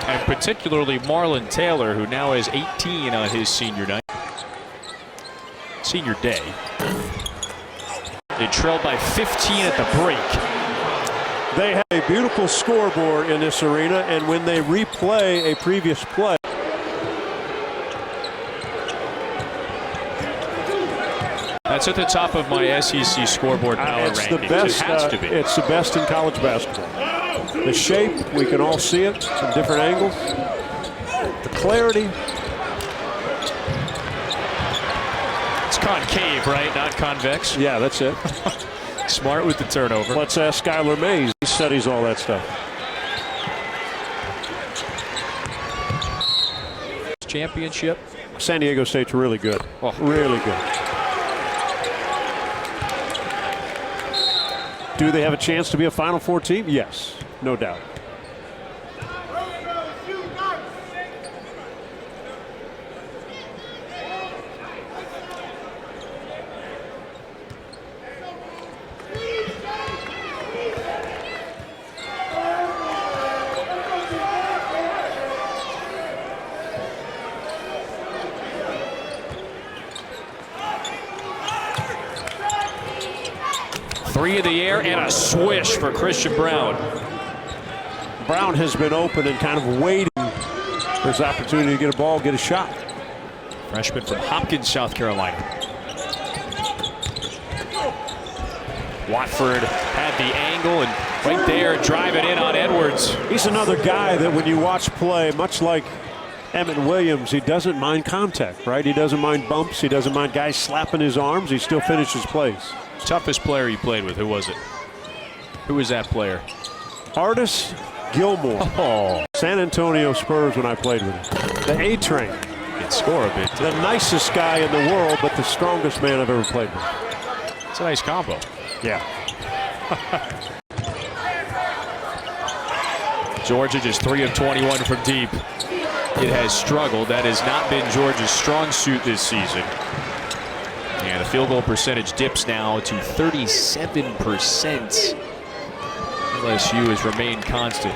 B: And particularly Marlon Taylor, who now has 18 on his senior night. Senior day. They trailed by 15 at the break.
D: They have a beautiful scoreboard in this arena, and when they replay a previous play,
B: That's at the top of my SEC scoreboard power
D: it's
B: rankings.
D: the best.
B: It has to be.
D: It's the best in college basketball. The shape, we can all see it from different angles. The clarity,
C: concave, right? Not convex.
D: Yeah, that's it.
C: Smart with the turnover.
D: Let's ask Skylar Mays. He studies all that stuff.
C: Championship.
D: San Diego State's really good.
C: Oh.
D: Really good. Do they have a chance to be a Final Four team? Yes, no doubt.
C: Three in the air and a swish for Christian Brown.
D: Brown has been open and kind of waiting for his opportunity to get a ball, get a shot.
C: Freshman from Hopkins, South Carolina. Watford had the angle and right there driving in on Edwards.
D: He's another guy that when you watch play, much like Emmett Williams, he doesn't mind contact, right? He doesn't mind bumps. He doesn't mind guys slapping his arms. He still finishes plays.
C: Toughest player you played with, who was it? Who was that player?
D: Artis Gilmore.
C: Oh.
D: San Antonio Spurs when I played with him. The A-Train.
C: Can score a bit.
D: The nicest guy in the world, but the strongest man I've ever played with.
C: It's a nice combo.
D: Yeah.
C: Georgia just 3 of 21 from deep. It has struggled. That has not been Georgia's strong suit this season. And the field goal percentage dips now to 37%. LSU has remained constant.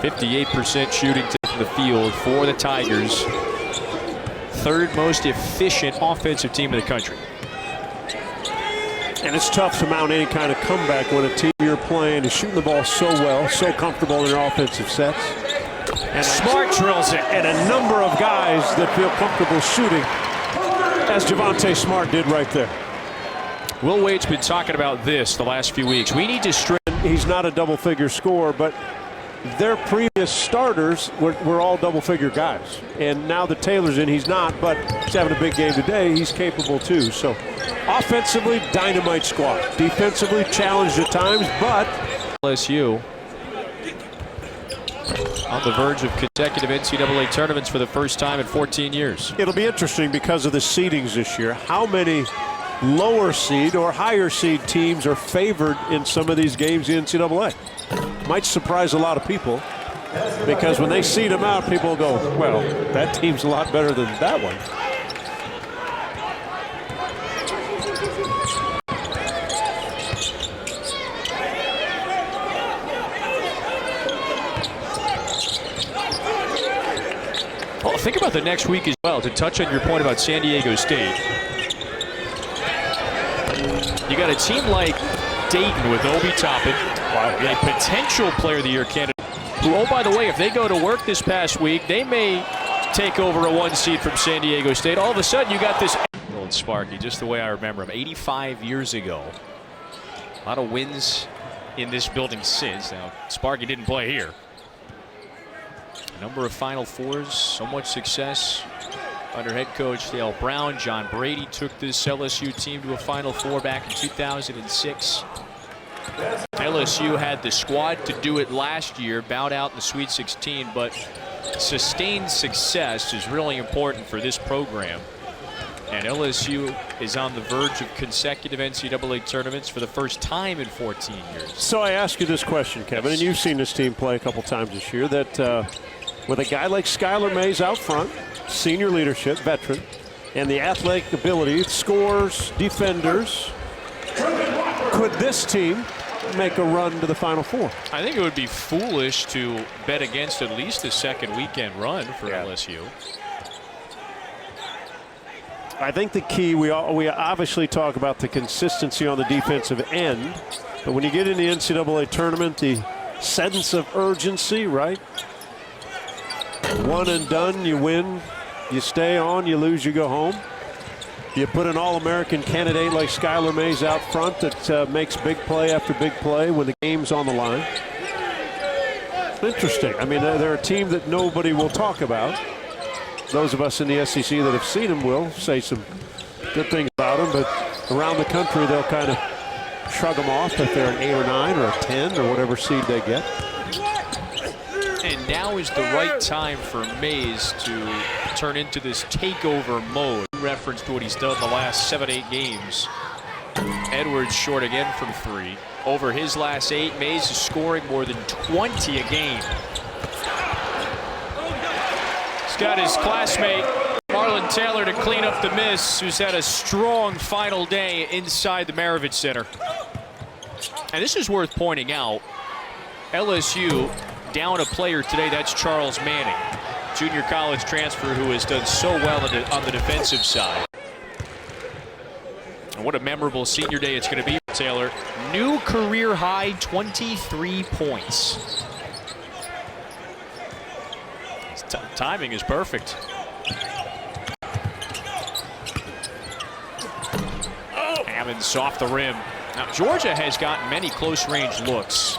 C: 58% shooting to the field for the Tigers. Third most efficient offensive team in the country.
D: And it's tough to mount any kind of comeback when a team you're playing is shooting the ball so well, so comfortable in their offensive sets. And
C: Smart drills it.
D: And a number of guys that feel comfortable shooting, as Javonte Smart did right there.
C: Will Wade's been talking about this the last few weeks. We need to strengthen.
D: He's not a double-figure scorer, but their previous starters were all double-figure guys. And now that Taylor's in, he's not, but he's having a big game today. He's capable too. So offensively, dynamite squad. Defensively, challenged at times, but
C: LSU on the verge of consecutive NCAA tournaments for the first time in 14 years.
D: It'll be interesting because of the seedings this year. How many lower seed or higher seed teams are favored in some of these games in NCAA? Might surprise a lot of people because when they seed them out, people will go, well, that team's a lot better than that one.
C: Well, think about the next week as well, to touch on your point about San Diego State. You got a team like Dayton with Obi Toppin, a potential player of the year candidate, who, oh, by the way, if they go to work this past week, they may take over a 1 seed from San Diego State. All of a sudden, you got this old Sparky, just the way I remember him, 85 years ago. A lot of wins in this building since. Now, Sparky didn't play here. A number of Final Fours, so much success under head coach Dale Brown. John Brady took this LSU team to a Final Four back in 2006. LSU had the squad to do it last year, bowed out in the Sweet 16, but sustained success is really important for this program. And LSU is on the verge of consecutive NCAA tournaments for the first time in 14 years.
D: So I ask you this question, Kevin, and you've seen this team play a couple times this year, that with a guy like Skylar Mays out front, senior leadership, veteran, and the athletic ability, scores, defenders, could this team make a run to the Final Four?
C: I think it would be foolish to bet against at least a second weekend run for LSU.
D: I think the key, we obviously talk about the consistency on the defensive end, but when you get in the NCAA tournament, the sense of urgency, right? One and done, you win, you stay on, you lose, you go home. You put an All-American candidate like Skylar Mays out front that makes big play after big play when the game's on the line. Interesting. I mean, they're a team that nobody will talk about. Those of us in the SEC that have seen them will say some good things about them, but around the country they'll kind of shrug them off if they're an 8 or 9 or a 10 or whatever seed they get.
C: And now is the right time for Mays to turn into this takeover mode. In reference to what he's done the last 7-8 games. Edwards short again from 3. Over his last 8, Mays is scoring more than 20 a game. He's got his classmate Marlon Taylor to clean up the miss, who's had a strong final day inside the Maravich Center. And this is worth pointing out. LSU down a player today. That's Charles Manning, junior college transfer who has done so well on the defensive side. And what a memorable senior day it's going to be for Taylor. New career high 23 points. His timing is perfect. Hammonds off the rim. Now, Georgia has gotten many close-range looks.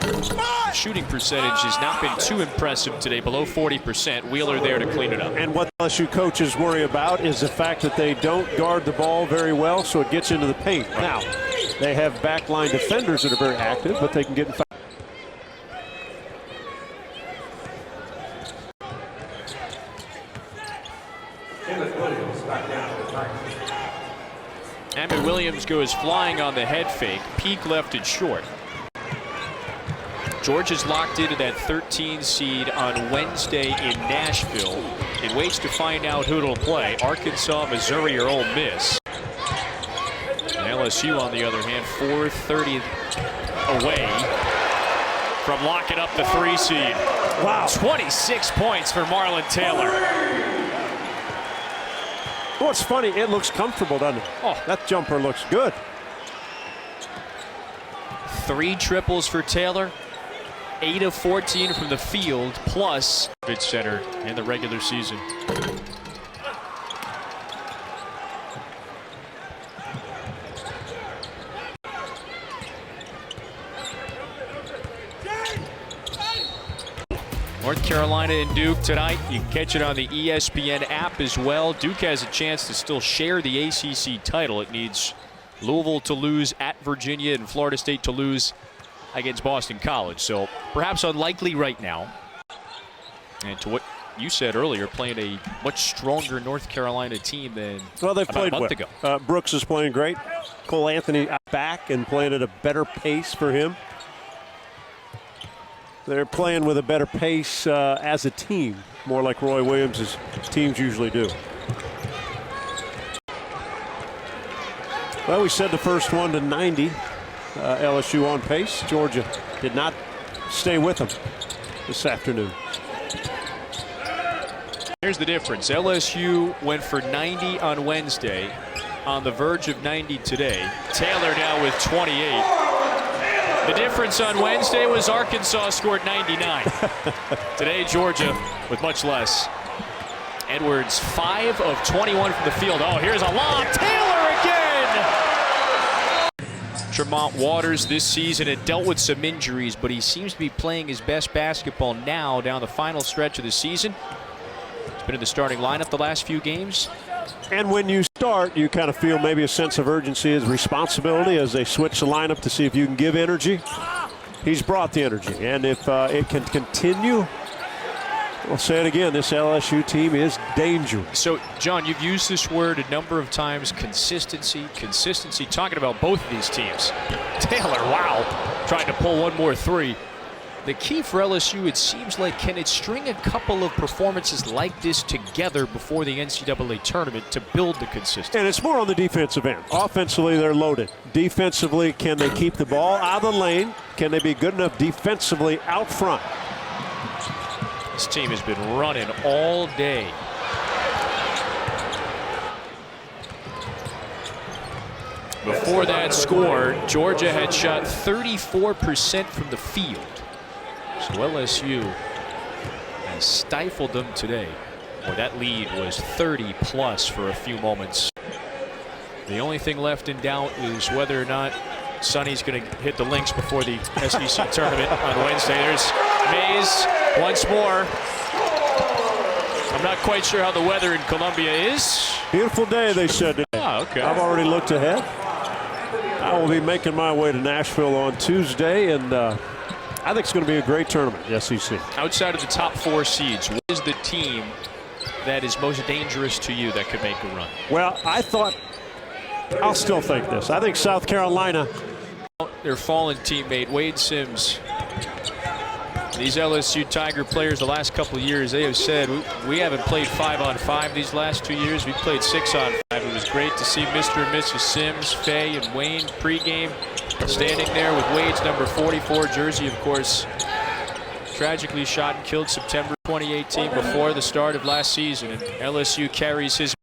C: The shooting percentage has not been too impressive today, below 40%. Wheeler there to clean it up.
D: And what LSU coaches worry about is the fact that they don't guard the ball very well, so it gets into the paint. Now, they have backline defenders that are very active, but they can get in foul.
C: Emmett Williams goes flying on the head fake. Peak left it short. Georgia's locked into that 13 seed on Wednesday in Nashville. It waits to find out who it'll play. Arkansas, Missouri, or Ole Miss. And LSU, on the other hand, 4:30 away from locking up the 3 seed.
D: Wow.
C: 26 points for Marlon Taylor.
D: Well, it's funny. It looks comfortable, doesn't it? Oh, that jumper looks good.
C: 3 triples for Taylor. 8 of 14 from the field, plus Maravich Center in the regular season. North Carolina and Duke tonight. You can catch it on the ESPN app as well. Duke has a chance to still share the ACC title. It needs Louisville to lose at Virginia and Florida State to lose against Boston College. So perhaps unlikely right now. And to what you said earlier, playing a much stronger North Carolina team than
D: they've played
C: a month ago.
D: Brooks is playing great. Cole Anthony back and playing at a better pace for him. They're playing with a better pace as a team, more like Roy Williams' teams usually do. Well, we said the first one to 90. LSU on pace. Georgia did not stay with them this afternoon.
C: Here's the difference. LSU went for 90 on Wednesday, on the verge of 90 today. Taylor now with 28. The difference on Wednesday was Arkansas scored 99. Today, Georgia with much less. Edwards, 5 of 21 from the field. Oh, here's a lob. Taylor again! Tremont Waters this season had dealt with some injuries, but he seems to be playing his best basketball now down the final stretch of the season. He's been in the starting lineup the last few games.
D: And when you start, you kind of feel maybe a sense of urgency as responsibility as they switch the lineup to see if you can give energy. He's brought the energy, and if it can continue, we'll say it again, this LSU team is dangerous.
C: So, John, you've used this word a number of times, consistency, talking about both of these teams. Taylor, wow, trying to pull one more 3. The key for LSU, it seems like, can it string a couple of performances like this together before the NCAA tournament to build the consistency?
D: And it's more on the defensive end. Offensively, they're loaded. Defensively, can they keep the ball out of the lane? Can they be good enough defensively out front?
C: This team has been running all day. Before that score, Georgia had shot 34% from the field. So LSU has stifled them today. Well, that lead was 30+ for a few moments. The only thing left in doubt is whether or not Sonny's going to hit the Lynx before the SEC tournament on Wednesday. There's Mays once more. I'm not quite sure how the weather in Columbia is.
D: Beautiful day, they said today.
C: Oh, okay.
D: I've already looked ahead. I will be making my way to Nashville on Tuesday, and I think it's going to be a great tournament, the SEC.
C: Outside of the top 4 seeds, what is the team that is most dangerous to you that could make a run?
D: Well, I'll still think this. I think South Carolina.
C: Their fallen teammate, Wade Sims. These LSU Tiger players the last couple of years, they have said, we haven't played 5-on-5 these last 2 years. We played 6-on-5. It was great to see Mr. and Mrs. Sims, Faye, and Wayne pregame standing there with Wade's number 44 jersey, of course. Tragically shot and killed September 2018 before the start of last season, and LSU carries his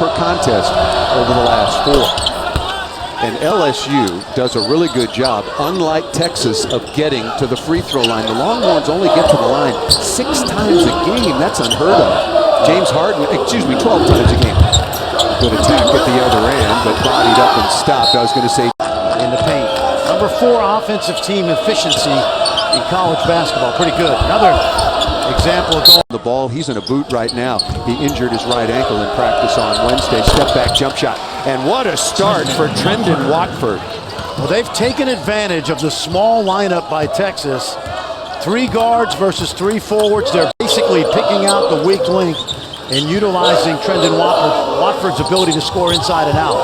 E: per contest over the last 4. And LSU does a really good job, unlike Texas, of getting to the free throw line. The Longhorns only get to the line 6 times a game. That's unheard of. James Harden, 12 times a game. Good attack at the other end, but bodied up and stopped. I was going to say
F: in the paint. Number 4 offensive team efficiency in college basketball. Pretty good. Another example of going
E: the ball. He's in a boot right now. He injured his right ankle in practice on Wednesday. Step back jump shot. And what a start for Trendon Watford.
F: Well, they've taken advantage of the small lineup by Texas. 3 guards versus 3 forwards. They're basically picking out the weak link and utilizing Trendon Watford's ability to score inside and out.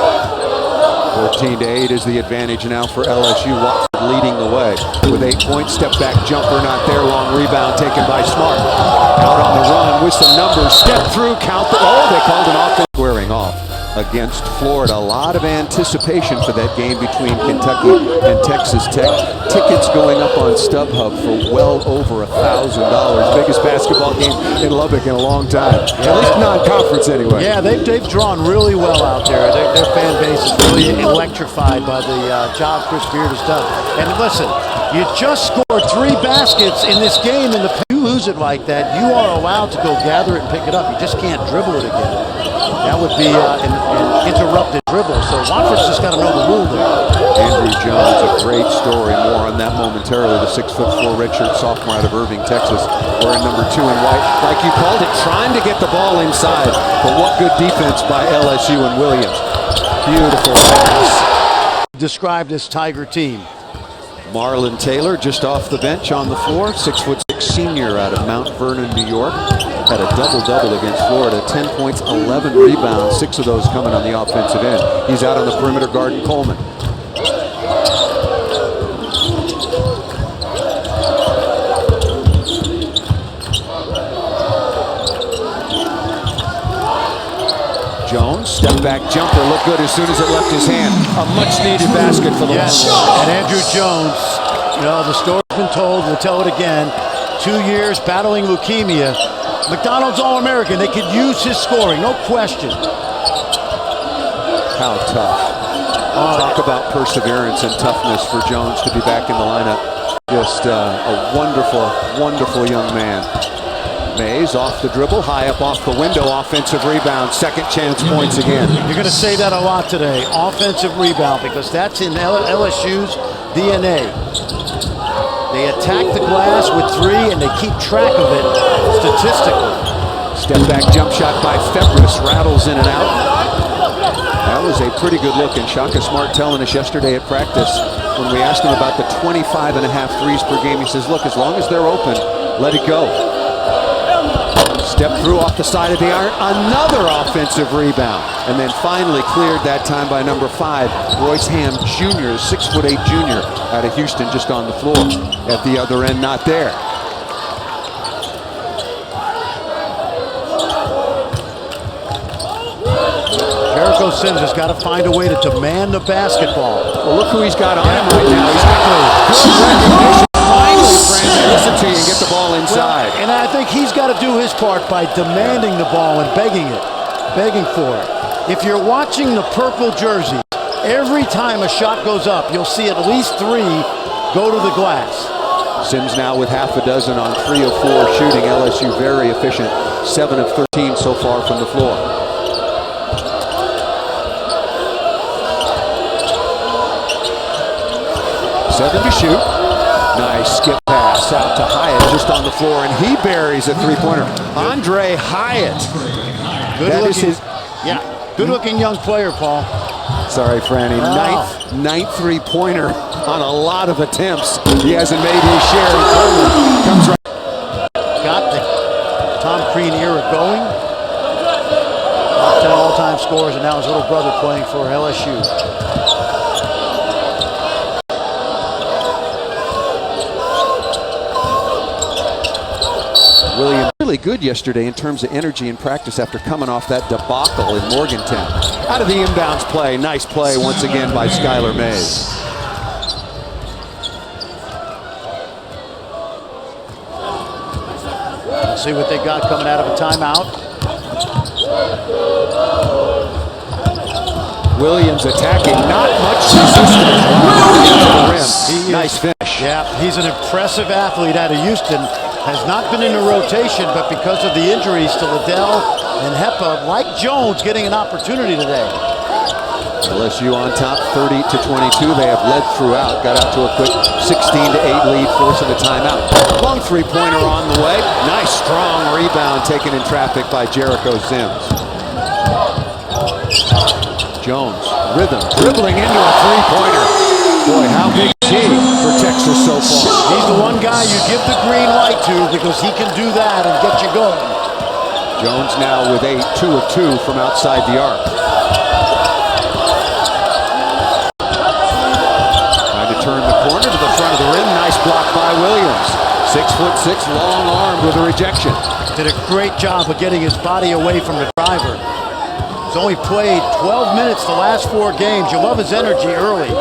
E: 14-8 is the advantage now for LSU. Watford leading the way with 8 points. Step back jumper not there. Long rebound taken by Smart. Out on the run with some numbers. Step through, count. They called an offense. Squaring off against Florida. A lot of anticipation for that game between Kentucky and Texas Tech. Tickets going up on StubHub for well over $1,000. Biggest basketball game in Lubbock in a long time. At least non-conference anyway.
F: Yeah, they've drawn really well out there. Their fan base is really electrified by the job Chris Beard has done. And listen, you just scored 3 baskets in this game, and you lose it like that, you are allowed to go gather it and pick it up. You just can't dribble it again. That would be an interrupted dribble. So Watford's just got to know the rule there.
E: Andrew Jones, a great story. More on that momentarily. The 6'4" redshirt sophomore out of Irving, Texas, wearing number 2 in white. Like you called it, trying to get the ball inside. But what good defense by LSU and Williams. Beautiful pass.
F: Described as Tiger team.
E: Marlon Taylor just off the bench on the floor. 6'6" senior out of Mount Vernon, New York. Had a double-double against Florida. 10 points, 11 rebounds, 6 of those coming on the offensive end. He's out on the perimeter guarding Coleman. Jones, step back jumper, looked good as soon as it left his hand. A much-needed basket for the
F: Yes. And Andrew Jones, the story's been told, we'll tell it again. 2 years battling leukemia. McDonald's All-American. They could use his scoring, no question.
E: How tough. Talk about perseverance and toughness for Jones to be back in the lineup. Just a wonderful, wonderful young man. Mays off the dribble, high up off the window, offensive rebound, second chance points again.
F: You're going to say that a lot today, offensive rebound, because that's in LSU's DNA. They attack the glass with 3 and they keep track of it statistically.
E: Step back jump shot by Febris, rattles in and out. That was a pretty good look, and Shaka Smart telling us yesterday at practice when we asked him about the 25.5 threes per game, he says, look, as long as they're open, let it go. Step through off the side of the iron, another offensive rebound. And then finally cleared that time by number 5, Royce Ham Jr., 6'8" junior out of Houston, just on the floor. At the other end, not there.
F: Jericho Sims has got to find a way to demand the basketball.
E: Well, look who he's got on him right now. He's got good recognition. Finally, Brandon, listen to you and get the ball inside.
F: Well, and I think he's got to do his part by demanding the ball and begging for it. If you're watching the purple jersey, every time a shot goes up, you'll see at least 3 go to the glass.
E: Sims now with half a dozen on 3 of 4 shooting. LSU very efficient. 7 of 13 so far from the floor. Seven to shoot. Nice skip pass out to Hyatt just on the floor, and he buries a 3-pointer. Andre Hyatt.
F: Good-looking young player, Paul.
E: Sorry, Franny.
F: Wow.
E: Ninth 3-pointer on a lot of attempts. He hasn't made his share. And Coleman comes right.
F: Got the Tom Crean era going. Top 10 all-time scorers, and now his little brother playing for LSU.
E: Williams really good yesterday in terms of energy in practice after coming off that debacle in Morgantown. Out of the inbounds play, nice play once again by Skylar Mays.
F: Let's see what they got coming out of a timeout.
E: Williams attacking, not much resistance. Wow, to the rim. Nice finish.
F: Yeah, he's an impressive athlete out of Houston. Has not been in the rotation, but because of the injuries to Liddell and Hepa, like Jones, getting an opportunity today.
E: LSU on top, 30-22. They have led throughout. Got out to a quick 16-8 lead, forcing a timeout. Long three-pointer on the way. Nice, strong rebound taken in traffic by Jericho Sims. Jones, rhythm, dribbling into a three-pointer. Boy, how big is he for Texas so far?
F: He's the one guy you give the green light to because he can do that and get you going.
E: Jones now with 8, 2 of 2 from outside the arc. Trying to turn the corner to the front of the rim. Nice block by Williams. 6'6", long-armed with a rejection.
F: Did a great job of getting his body away from the driver. He's only played 12 minutes the last 4 games. You love his energy early.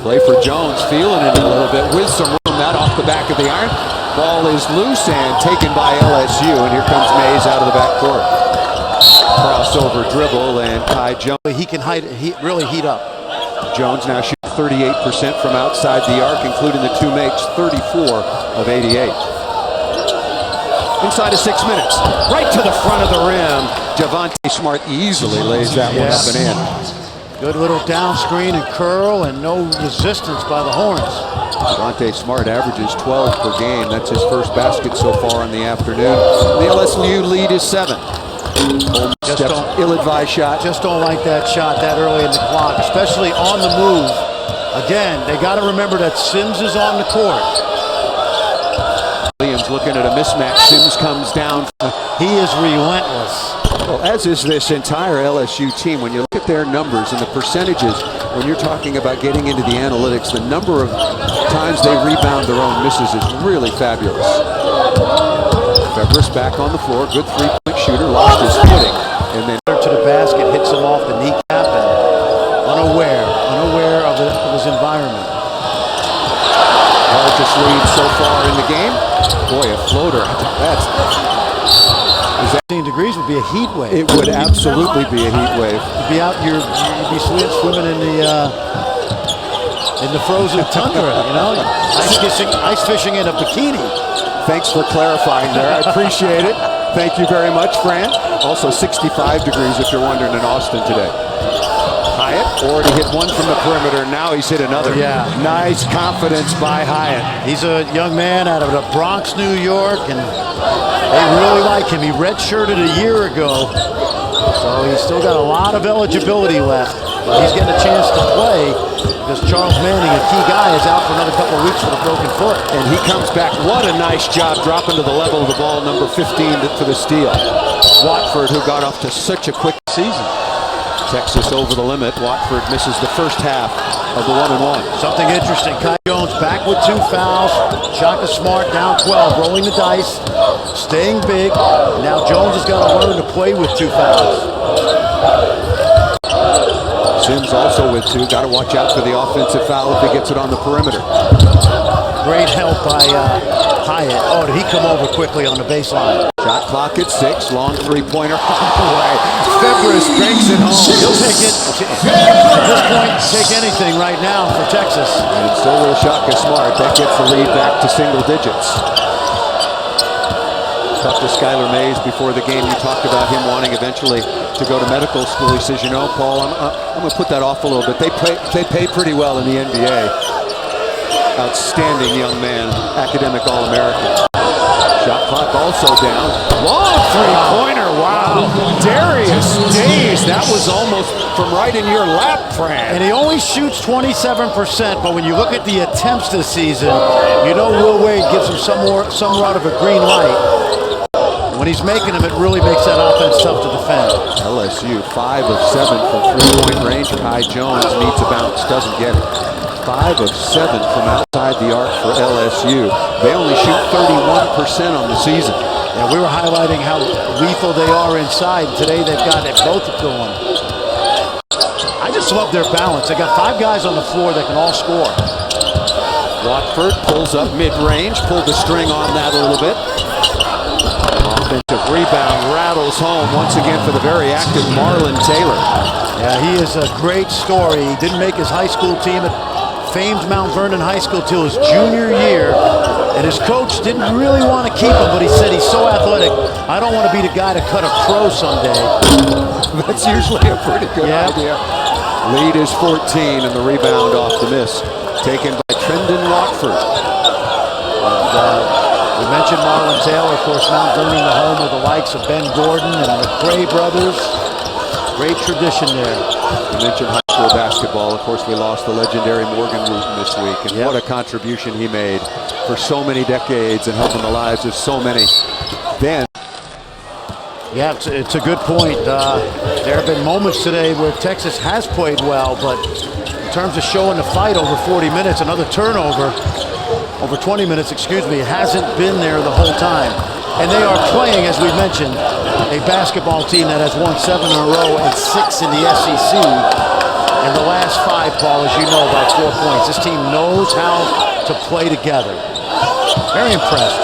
E: Play for Jones, feeling it a little bit with some room. That off the back of the iron. Ball is loose and taken by LSU, and here comes Mays out of the backcourt. Crossover dribble, and Kai Jones.
F: He can really heat up.
E: Jones now shooting 38% from outside the arc, including the 2 makes, 34 of 88. Inside of 6 minutes, right to the front of the rim. Javonte Smart easily lays that one up and in.
F: Good little down screen and curl, and no resistance by the Horns.
E: Javonte Smart averages 12 per game. That's his first basket so far in the afternoon. The LSU lead is 7. Ill-advised shot.
F: Just don't like that shot that early in the clock, especially on the move. Again, they got to remember that Sims is on the court.
E: Williams looking at a mismatch. Sims comes down.
F: He is relentless.
E: Well, as is this entire LSU team. When you look at their numbers and the percentages, when you're talking about getting into the analytics, the number of times they rebound their own misses is really fabulous. Febris back on the floor. Good three-point shooter. Lost his footing. And then
F: to the basket, hits him off the kneecap, and unaware of his environment.
E: Largest lead so far in the game. Boy, a floater. That's
F: 15 degrees would be a heat wave.
E: It would absolutely be a heat wave.
F: You'd be out, you'd be swimming in the frozen tundra, you know, ice fishing in a bikini.
E: Thanks for clarifying there. I appreciate it. Thank you very much, Fran. Also 65 degrees if you're wondering in Austin today. Hyatt already hit one from the perimeter. Now he's hit another.
F: Yeah.
E: Nice confidence by Hyatt.
F: He's a young man out of the Bronx, New York, and they really like him. He redshirted a year ago, so he's still got a lot of eligibility left. But he's getting a chance to play because Charles Manning, a key guy, is out for another couple of weeks with a broken foot.
E: And he comes back. What a nice job dropping to the level of the ball, number 15 for the steal. Watford, who got off to such a quick season. Texas over the limit. Watford misses the first half of the 1-and-1.
F: Something interesting. Kai Jones back with 2 fouls. Shaka Smart down 12, rolling the dice, staying big. Now Jones has got to learn to play with 2 fouls.
E: Sims also with 2. Got to watch out for the offensive foul if he gets it on the perimeter.
F: Great help by Hyatt. Oh, did he come over quickly on the baseline?
E: Shot clock at 6. Long three-pointer. Febris banks it home.
F: He'll take it. At this point, take anything right now for Texas.
E: And so will Shaka Smart. That gets the lead back to single digits. Talked to Skylar Mays before the game. You talked about him wanting eventually to go to medical school. He says, you know, Paul, I'm going to put that off a little bit. They pay pretty well in the NBA. Outstanding young man, academic All-American. Shot clock also down. Long three-pointer, wow. Darius Days, that was almost from right in your lap, Fran.
F: And he only shoots 27%, but when you look at the attempts this season, you know Will Wade gives him somewhat of a green light. When he's making them, it really makes that offense tough to defend.
E: LSU, 5 of 7 from three-point range. Kai Jones needs a bounce, doesn't get it. 5 of 7 from outside the arc for LSU. They only shoot 31% on the season.
F: Yeah, we were highlighting how lethal they are inside. Today they've got it both going. I just love their balance. They got 5 guys on the floor that can all score.
E: Watford pulls up mid-range, pulled the string on that a little bit. Off offensive rebound rattles home once again for the very active Marlon Taylor.
F: Yeah, he is a great story. He didn't make his high school team at famed Mount Vernon High School till his junior year, and his coach didn't really want to keep him, but he said he's so athletic, I don't want to be the guy to cut a pro someday.
E: That's usually a pretty good idea. Lead is 14, and the rebound off the miss, taken by Trendon Watford.
F: And, we mentioned Marlon Taylor, of course, Mount Vernon, the home of the likes of Ben Gordon and the McRae brothers. Great tradition there.
E: You mentioned high school basketball. Of course, we lost the legendary Morgan Wooten this week, and what a contribution he made for so many decades and helping the lives of so many then.
F: Yeah, it's a good point. There have been moments today where Texas has played well, but in terms of showing the fight over 40 minutes, another turnover, over 20 minutes, excuse me, hasn't been there the whole time. And they are playing, as we mentioned, a basketball team that has won 7 in a row and 6 in the SEC. And the last 5, Paul, as you know, by 4 points. This team knows how to play together. Very impressed.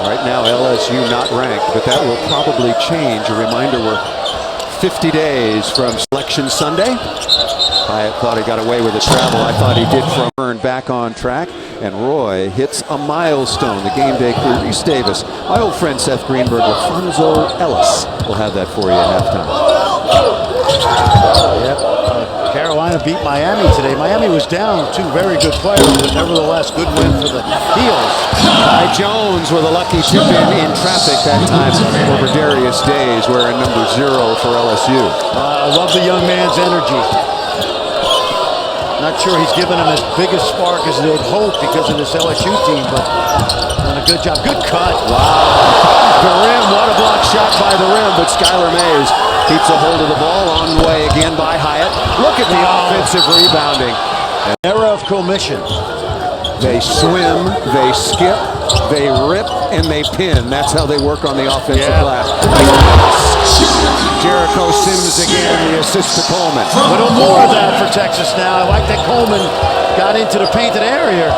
E: Right now, LSU not ranked, but that will probably change. A reminder, we're 50 days from Selection Sunday. I thought he got away with the travel. I thought he did from Earn back on track. And Roy hits a milestone. The game day crew, Reese Davis, my old friend Seth Greenberg, LaFonso Ellis will have that for you at halftime.
F: Yep. Carolina beat Miami today. Miami was down 2 very good players, but nevertheless, good win for the Heels.
E: Ty Jones with a lucky tip in traffic that time over Darius Days, wearing number 0 for LSU.
F: I love the young man's energy. Not sure he's given him as big a spark as they'd hoped because of this LSU team, but done a good job. Good cut.
E: Wow. The rim, what a block shot by the rim, but Skylar Mays keeps a hold of the ball, on the way again by Hyatt. Look at the offensive rebounding.
F: An era of commission.
E: They swim, they skip, they rip, and they pin. That's how they work on the offensive glass. Jericho Sims again, the assist to Coleman.
F: A little more of that for Texas now. I like that Coleman got into the painted area.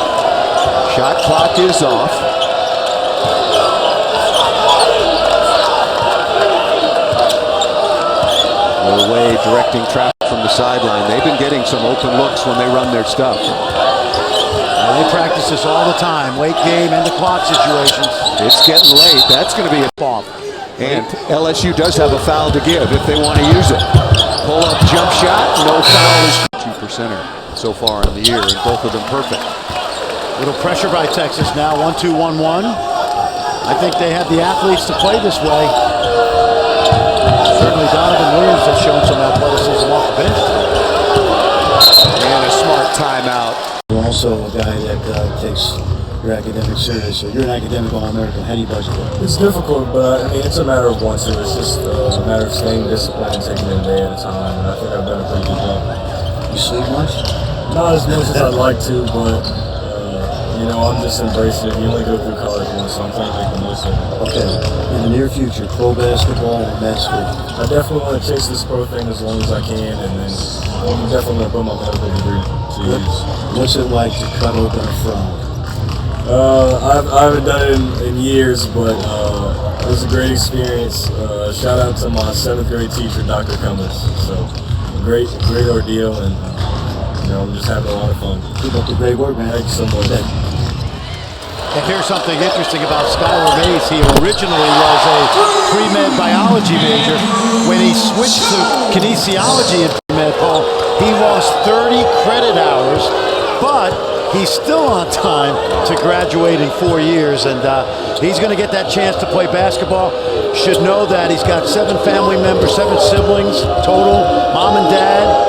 E: Shot clock is off. Will Wade directing traffic from the sideline. They've been getting some open looks when they run their stuff.
F: They practice this all the time. Late game, end of clock situations.
E: It's getting late. That's going to be a bomb. And LSU does have a foul to give if they want to use it. Pull-up jump shot, no foul is 2%er so far in the year, and both of them perfect.
F: Little pressure by Texas now, 1-2-1-1. I think they have the athletes to play this way. Certainly Donovan Williams has shown some athleticism off the bench.
E: And a smart timeout.
G: You're also a guy that takes your academics serious. So you're an academic All-American. How do you budget that?
H: It's difficult, but I mean, it's a matter of one, too. It's just a matter of staying disciplined and taking it a day at a time. And I think I've done a pretty good job.
G: You sleep much?
H: Not as much as I'd like to, but, you know, I'm just embracing it. You only go through college once, so I'm trying to make the most of it.
G: Okay. In the near future, pro basketball or med school?
H: I definitely want to chase this pro thing as long as I can, and then I'm definitely going to put my medical degree to use.
G: What's it like to cut open a frog?
H: I haven't done it in years, but it was a great experience. Shout out to my 7th grade teacher, Dr. Cummins. So great ordeal, and you know, I'm just having a lot of fun.
G: Keep up the great work, man.
H: Thank you so much.
F: And here's something interesting about Skylar Mays. He originally was a pre-med biology major. When he switched to kinesiology in pre-med, Paul, he lost 30 credit hours, but he's still on time to graduate in 4 years, and he's going to get that chance to play basketball. Should know that he's got 7 family members, 7 siblings total, mom and dad.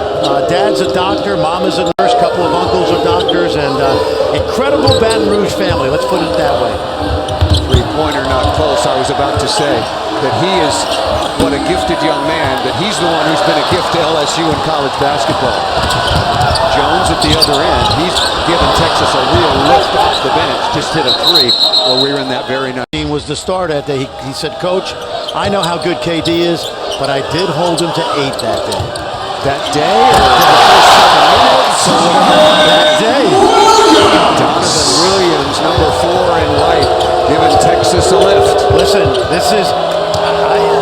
F: Dad's a doctor, mom is a nurse, couple of uncles are doctors, and incredible Baton Rouge family, let's put it that way.
E: Three-pointer not close. I was about to say that he is what a gifted young man, that he's the one who's been a gift to LSU in college basketball. Jones at the other end, he's given Texas a real lift off the bench, just hit a 3 while we were in that very night.
F: Was the start at day. He said, Coach, I know how good KD is, but I did hold him to 8 that day.
E: That day, or the first 7 minutes?
F: That day.
E: Donovan Williams, number 4 in white, given gets a lift.
F: Listen,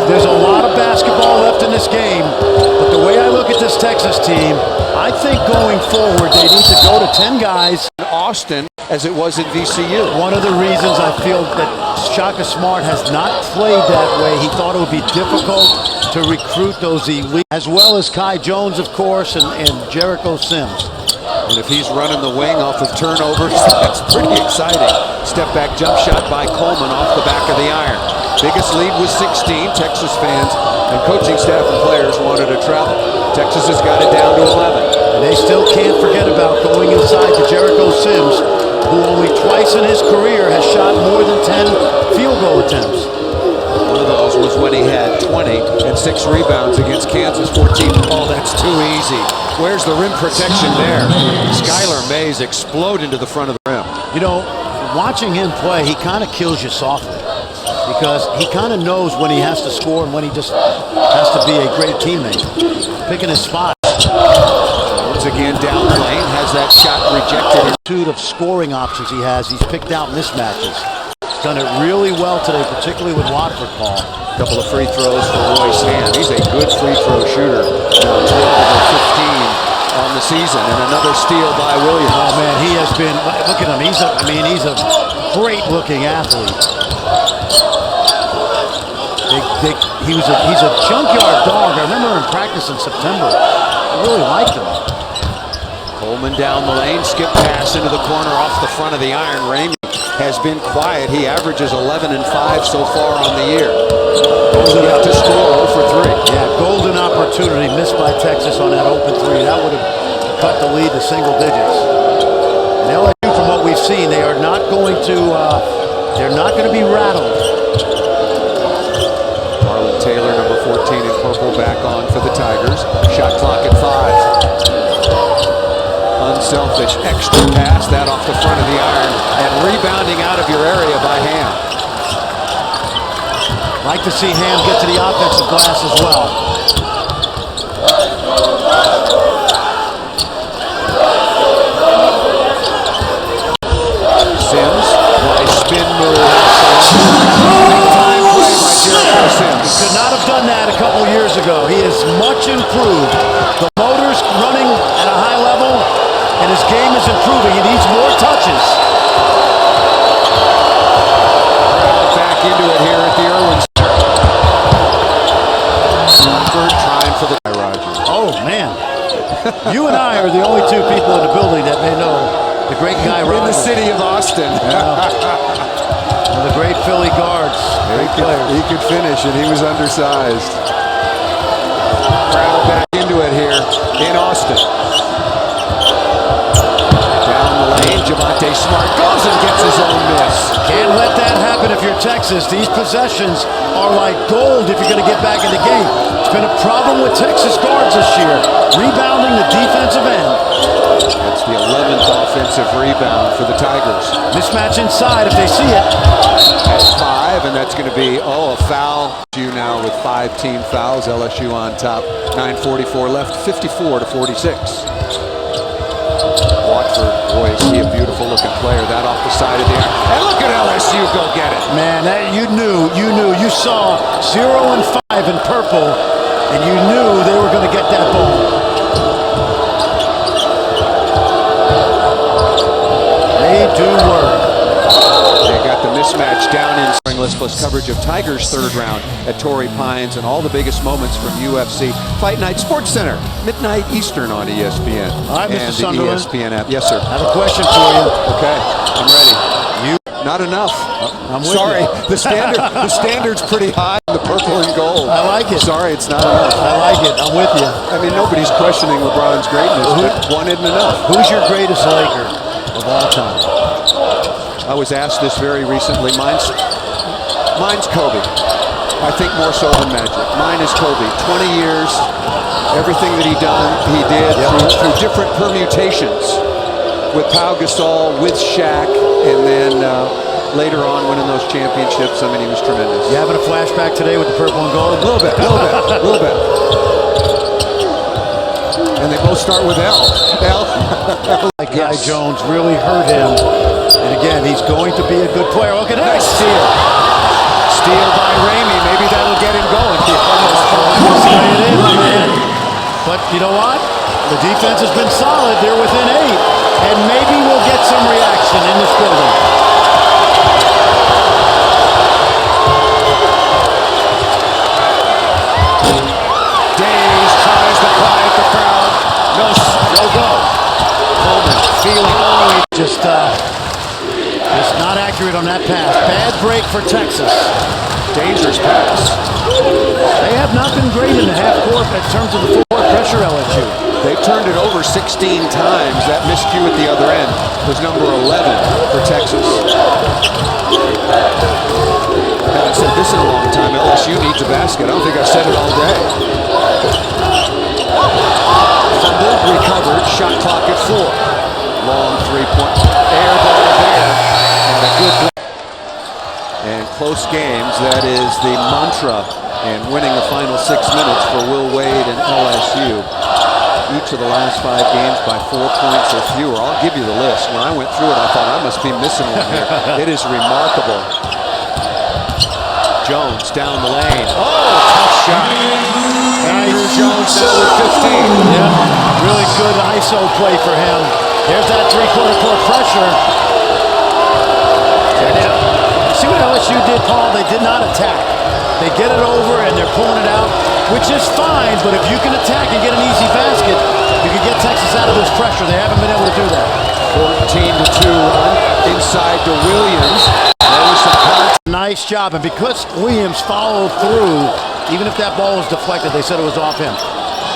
F: there's a lot of basketball left in this game, but the way I look at this Texas team, I think going forward they need to go to 10 guys.
E: Austin, as it was in VCU.
F: One of the reasons I feel that Shaka Smart has not played that way, he thought it would be difficult to recruit those elite, as well as Kai Jones, of course, and Jericho Sims.
E: And if he's running the wing off of turnovers, that's pretty exciting. Step back jump shot by Coleman off the back of the iron. Biggest lead was 16. Texas fans and coaching staff and players wanted to travel. Texas has got it down to 11.
F: And they still can't forget about going inside to Jericho Sims, who only twice in his career has shot more than 10 field goal attempts.
E: One of those was when he had 20 and 6 rebounds against Kansas 14. Oh, that's too easy. Where's the rim protection there? Skylar Mays explode into the front of the rim.
F: You know, watching him play, he kind of kills you softly because he kind of knows when he has to score and when he just has to be a great teammate. Picking his spot.
E: Once again, down the lane, has that shot rejected.
F: Of scoring options he has, he's picked out mismatches. Done it really well today, particularly with Watford, Paul.
E: A couple of free throws for Royce Hand. He's a good free throw shooter. Now 12 of 15 on the season, and another steal by Williams.
F: Oh man, he has been. Look at him. He's a great-looking athlete. He's a junkyard dog. I remember in practice in September. I really liked him.
E: Coleman down the lane, skip pass into the corner off the front of the iron. Ramey has been quiet. He averages 11 and 5 so far on the year. Golden up to score 0 for 3.
F: Yeah, golden opportunity missed by Texas on that open 3. That would have cut the lead to single digits. And LSU, from what we've seen, they are not going to. They're not going to be rattled.
E: Marlon Taylor, number 14 in purple, back on for the Tigers. Shot clock at 5. Unselfish extra pass, that off the front of the iron, and rebounding out of your area by Ham.
F: Like to see Ham get to the offensive glass as well.
E: Sims, nice spin move. Time play by Jericho Sims.
F: Could not have done that a couple years ago. He is much improved. The motor's running at a high level, and his game is improving. He needs more touches.
E: Back into it here at the Irwin. Trying for the Rogers.
F: Oh man, you and I are the only two people in the building that may know the great Guy Rogers.
E: In the city of Austin.
F: One of the great Philly guards. Great player.
E: He could finish, and he was undersized. Crowd back into it here in Austin. Down the lane, Javonte Smart goes and gets his own miss.
F: Can't let that happen if you're Texas. These possessions are like gold if you're going to get back in the game. It's been a problem with Texas guards this year, rebounding the defensive end.
E: That's the 11th offensive rebound for the Tigers.
F: Mismatch inside if they see it.
E: That's 5, and that's going to be, a foul. LSU now with 5 team fouls. LSU on top. 9:44 left, 54-46. Watford, boy, is he a beautiful-looking player. That off the side of the iron. And look at LSU go get it.
F: Man, you saw 0 and 5 in purple, and you knew they were going to get that ball. They do work.
E: They got the mismatch down in Springless plus coverage of Tigers' third round at Torrey Pines and all the biggest moments from UFC Fight Night Sports Center, midnight Eastern on ESPN.
F: All right, Mr.
E: And
F: Sunderland.
E: the ESPN app. Yes, sir.
F: I have a question for you.
E: Okay, I'm ready. Not enough.
F: I'm with
E: Sorry,
F: you.
E: the standard's pretty high. The purple and gold.
F: I like it.
E: Sorry, it's not enough.
F: I like it. I'm with you.
E: I mean, nobody's questioning LeBron's greatness, but one isn't enough.
F: Who's your greatest Laker of all time?
E: I was asked this very recently. Mine's Kobe. I think more so than Magic. Mine is Kobe. 20 years, everything that he did through different permutations with Pau Gasol, with Shaq, and then later on winning those championships. I mean, he was tremendous.
F: You having a flashback today with the purple and gold?
E: A little bit. And they both start with L.
F: Like Guy Jones really hurt him. And again, he's going to be a good player. Look at that.
E: Nice steal. steal by Ramey. Maybe that'll get him going.
F: But you know what? The defense has been solid. They're within 8. And maybe we'll get some reaction in this building.
E: Days tries to quiet the crowd. No go. Coleman feeling only.
F: Just not accurate on that pass. Bad break for Texas.
E: Dangerous pass.
F: They have not been great in the half court in terms of the forward pressure, LSU.
E: They've turned it over 16 times. That miscue at the other end was number 11 for Texas. I haven't said this in a long time. LSU needs a basket. I don't think I've said it all day. Fumble, recovered, shot clock at 4. Long three-point air ball there. And a good play. And close games, that is the mantra in winning the final 6 minutes for Will Wade and LSU. Each of the last 5 games by 4 points or fewer. I'll give you the list. When I went through it, I thought I must be missing one here. It is remarkable. Jones down the lane. Oh, tough shot. Nice. Jones now with 15.
F: Yeah, really good ISO play for him. There's that three-quarter court pressure. See what LSU did, Paul? They did not attack. They get it over and they're pulling it out, which is fine, but if you can attack and get an easy basket, you can get Texas out of this pressure. They haven't been able to do that.
E: 14-2 run inside to Williams. There was some contact.
F: Nice job, and because Williams followed through, even if that ball was deflected, they said it was off him.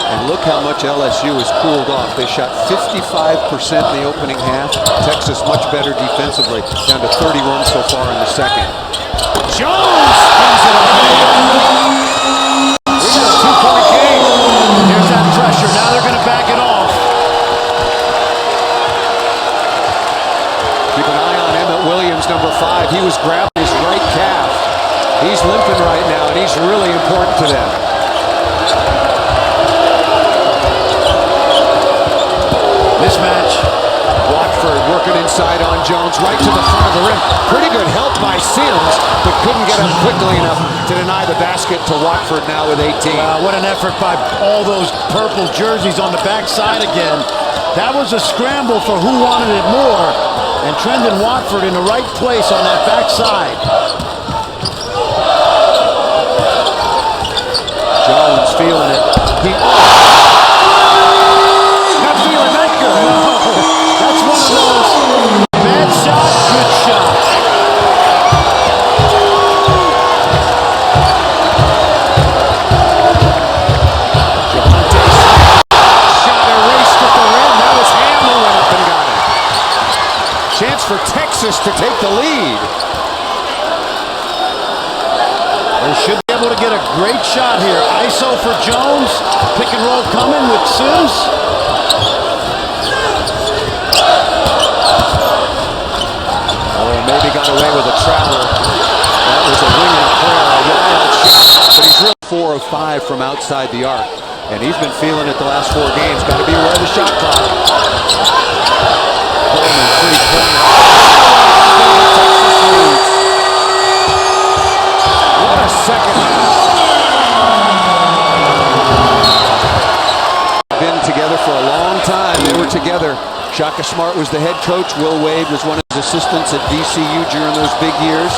E: And look how much LSU has cooled off. They shot 55% in the opening half. Texas much better defensively, down to 31 so far in the second.
F: Jones spins it away. We got a 2-point game. There's that pressure. Now they're going to back it off.
E: Keep an eye on Emmett Williams, number 5. He was grabbing his right calf. He's limping right now, and he's really important to them.
F: Mismatch.
E: Watford working inside on Jones, right to the front of the rim. Pretty good help by Sims, but couldn't get up quickly enough to deny the basket to Watford now with 18.
F: What an effort by all those purple jerseys on the backside again. That was a scramble for who wanted it more. And Trendon Watford in the right place on that backside.
E: Jones feeling it.
F: Not feeling that good. That's one of those bad shot, good shot.
E: Shot erased at the rim. That was Hamill went up and got it. Chance for Texas to take the lead.
F: They should be able to get a great shot here. ISO for Jones. Pick and roll coming with Sims.
E: Maybe got away with a traveler. That was a wing and a prayer, a wild shot. But he's really 4 of 5 from outside the arc. And he's been feeling it the last 4 games. Got to be aware of the shot clock. Coleman, 3-pointer. What a second half. Been together for a long time. They were together. Shaka Smart was the head coach. Will Wade was one of his assistants at VCU during those big years.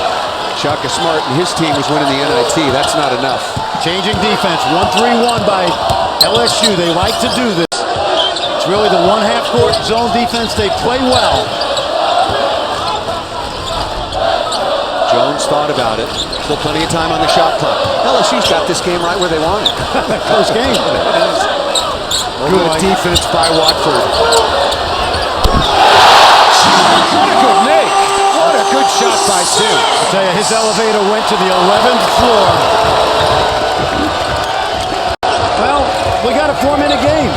E: Shaka Smart and his team was winning the NIT. That's not enough.
F: Changing defense. 1-3-1 by LSU. They like to do this. It's really the one half-court zone defense. They play well.
E: Jones thought about it. Still plenty of time on the shot clock. LSU's got this game right where they want it.
F: Close game.
E: Good defense by Watford. What a good make. What a good shot by Sims.
F: I tell you, his elevator went to the 11th floor. Well, we got a 4-minute game.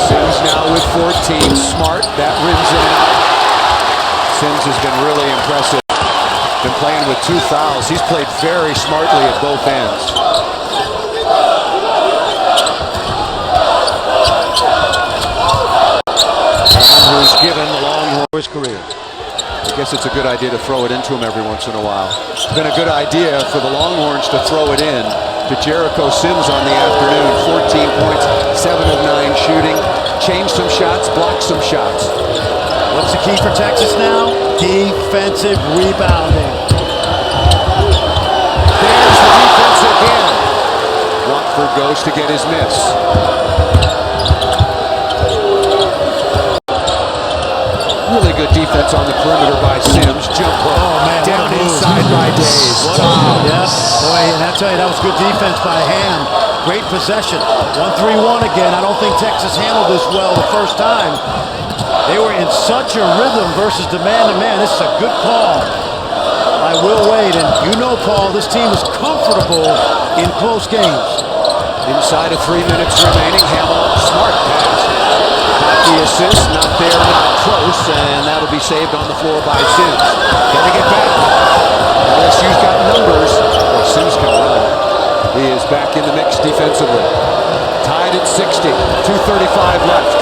E: Sims now with 14. Smart, that rims in and out. Sims has been really impressive. Been playing with 2 fouls. He's played very smartly at both ends. And who's given the Longhorns' career. I guess it's a good idea to throw it into him every once in a while. It's been a good idea for the Longhorns to throw it in to Jericho Sims on the afternoon. 14 points, 7 of 9 shooting. Changed some shots, blocked some shots.
F: What's the key for Texas now? Defensive rebounding.
E: There's the defense again. Watford goes to get his miss. Really good defense on the perimeter by Sims. Jump hook.
F: Oh, man,
E: down inside by Days.
F: Wow. Yep. Boy, and I tell you, that was good defense by Ham. Great possession. 1-3-1 again. I don't think Texas handled this well the first time. They were in such a rhythm versus the man-to-man. This is a good call by Will Wade. And you know, Paul, this team is comfortable in close games.
E: Inside of 3 minutes remaining, Hamill, smart pass. Got the assist, not there, not close, and that'll be saved on the floor by Sims. Gotta get back. LSU's got numbers. Well, Sims can run. He is back in the mix defensively. Tied at 60, 2:35 left.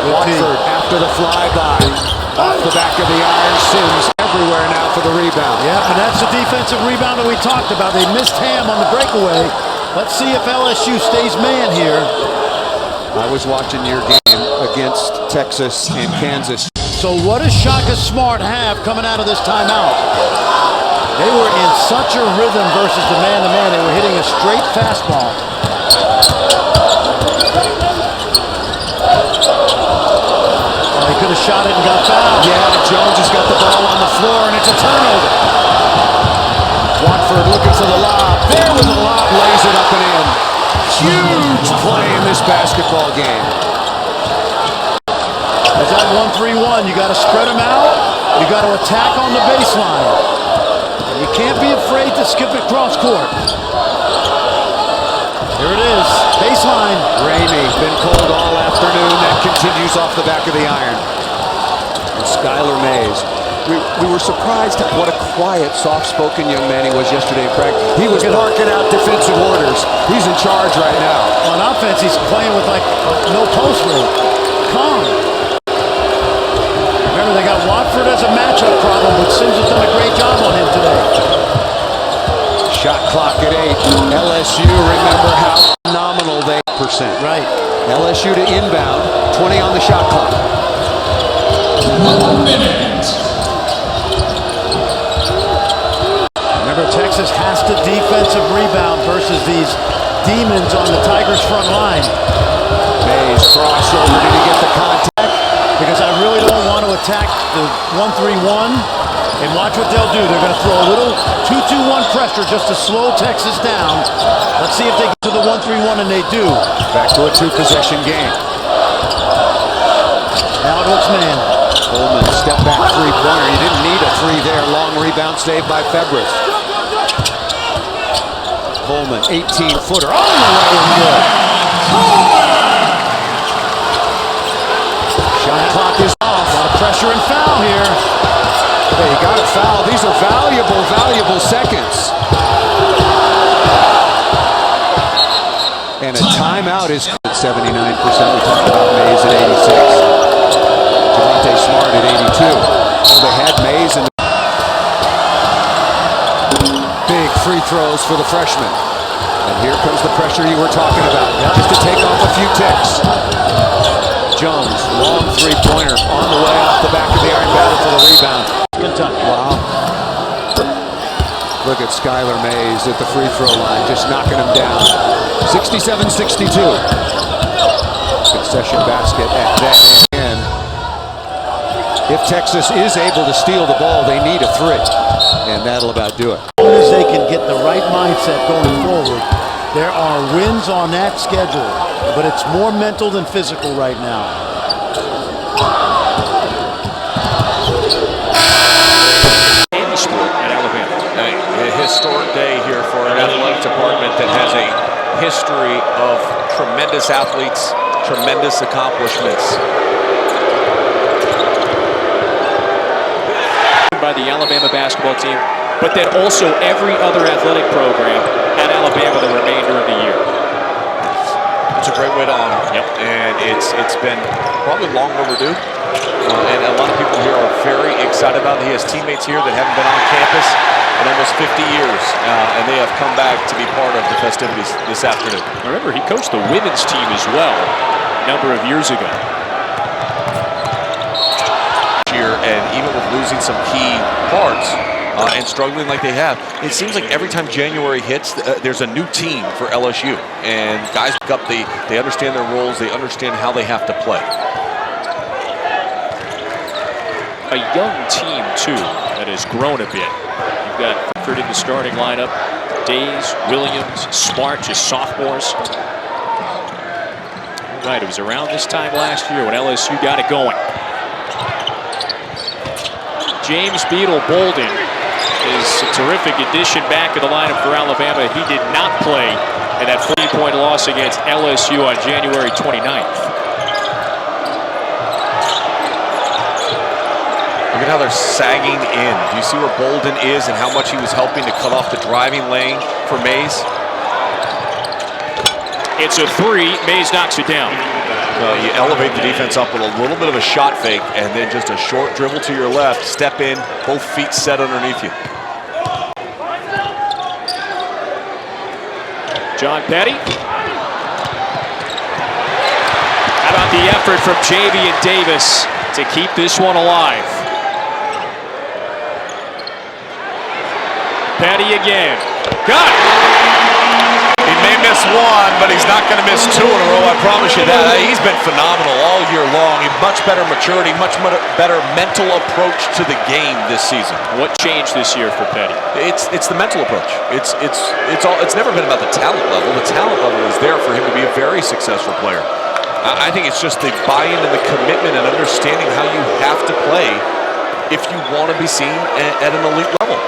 E: Watford after the flyby. Off the back of the iron. Sims everywhere now for the rebound.
F: Yeah, and that's the defensive rebound that we talked about. They missed Ham on the breakaway. Let's see if LSU stays man here.
E: I was watching your game against Texas and Kansas.
F: So what does Shaka Smart have coming out of this timeout? They were in such a rhythm versus the man-to-man. They were hitting a straight fastball. Oh, he could have shot it and got fouled.
E: Yeah, Jones has got the ball on the floor, and it's a turnover. Watford looking for the lob. There with the lob, lays it up and in. Huge play in this basketball game.
F: Is that 1-3-1? You got to spread them out. You got to attack on the baseline. And you can't be afraid to skip it cross court. Here it is, baseline.
E: Ramey, been cold all afternoon. That continues off the back of the iron. And Skylar Mays. We were surprised at what a quiet, soft-spoken young man he was yesterday in practice. He was barking out defensive orders. He's in charge right now.
F: On offense, he's playing with like no post rate. Calm. Remember, they got Watford as a matchup problem, but Sims has done a great job on him today.
E: Shot clock at 8. LSU, remember how phenomenal they are.
F: Right.
E: LSU to inbound, 20 on the shot clock.
I: 1 minute.
F: Remember, Texas has to defensive rebound versus these demons on the Tigers' front line.
E: Mays crossover. Did he get the contact?
F: Because I really don't want to attack the 1-3-1. And watch what they'll do. They're going to throw a little 2-2-1 pressure just to slow Texas down. Let's see if they get to the 1-3-1, and they do.
E: Back to a 2-possession game.
F: Now it looks man.
E: Coleman, step back three-pointer. You didn't need a three there. Long rebound saved by Febres. Coleman, 18-footer. On the way and good. Shot clock is off.
F: A lot of pressure and foul here.
E: Okay, you got a foul. These are valuable seconds. And a timeout is at 79%. We talked about Mays at 86. Javante Smart at 82. So they had Mays and big free throws for the freshman. And here comes the pressure you were talking about. Just to take off a few ticks. Jones, long three-pointer on the way off the back of the iron battle for the rebound.
F: Kentucky.
E: Wow. Look at Skylar Mays at the free throw line, just knocking him down. 67-62. Concession basket at that end. If Texas is able to steal the ball, they need a three, and that'll about do it.
F: As long as they can get the right mindset going forward, there are wins on that schedule, but it's more mental than physical right now.
C: Sport at Alabama. A historic day here for an athletic department that has a history of tremendous athletes, tremendous accomplishments. By the Alabama basketball team, but then also every other athletic program at Alabama the remainder of the year.
I: It's a great way to honor him.
C: Yep.
I: And it's been probably long overdue. And a lot of people here are very excited about it. He has teammates here that haven't been on campus in almost 50 years, and they have come back to be part of the festivities this afternoon.
C: Remember, he coached the women's team as well a number of years ago.
I: And even with losing some key parts and struggling like they have, it seems like every time January hits, there's a new team for LSU. And guys pick up, they understand their roles, they understand how they have to play.
C: A young team, too, that has grown a bit. You've got Pickford in the starting lineup, Days, Williams, Smart, just sophomores. All right, it was around this time last year when LSU got it going. James Beadle Bolden is a terrific addition back in the lineup for Alabama. He did not play in that 14-point loss against LSU on January 29th.
I: Look at how they're sagging in. Do you see where Bolden is and how much he was helping to cut off the driving lane for Mays?
C: It's a three. Mays knocks it down.
I: You elevate the defense up with a little bit of a shot fake and then just a short dribble to your left, step in, both feet set underneath you.
C: John Petty. How about the effort from Javian Davis to keep this one alive? Petty again. Got it!
I: He may miss one, but he's not going to miss two in a row, I promise you that. He's been phenomenal all year long. Much better maturity, much better mental approach to the game this season.
C: What changed this year for Petty?
I: It's the mental approach. It's never been about the talent level. The talent level is there for him to be a very successful player. I think it's just the buy-in and the commitment and understanding how you have to play if you want to be seen at an elite level.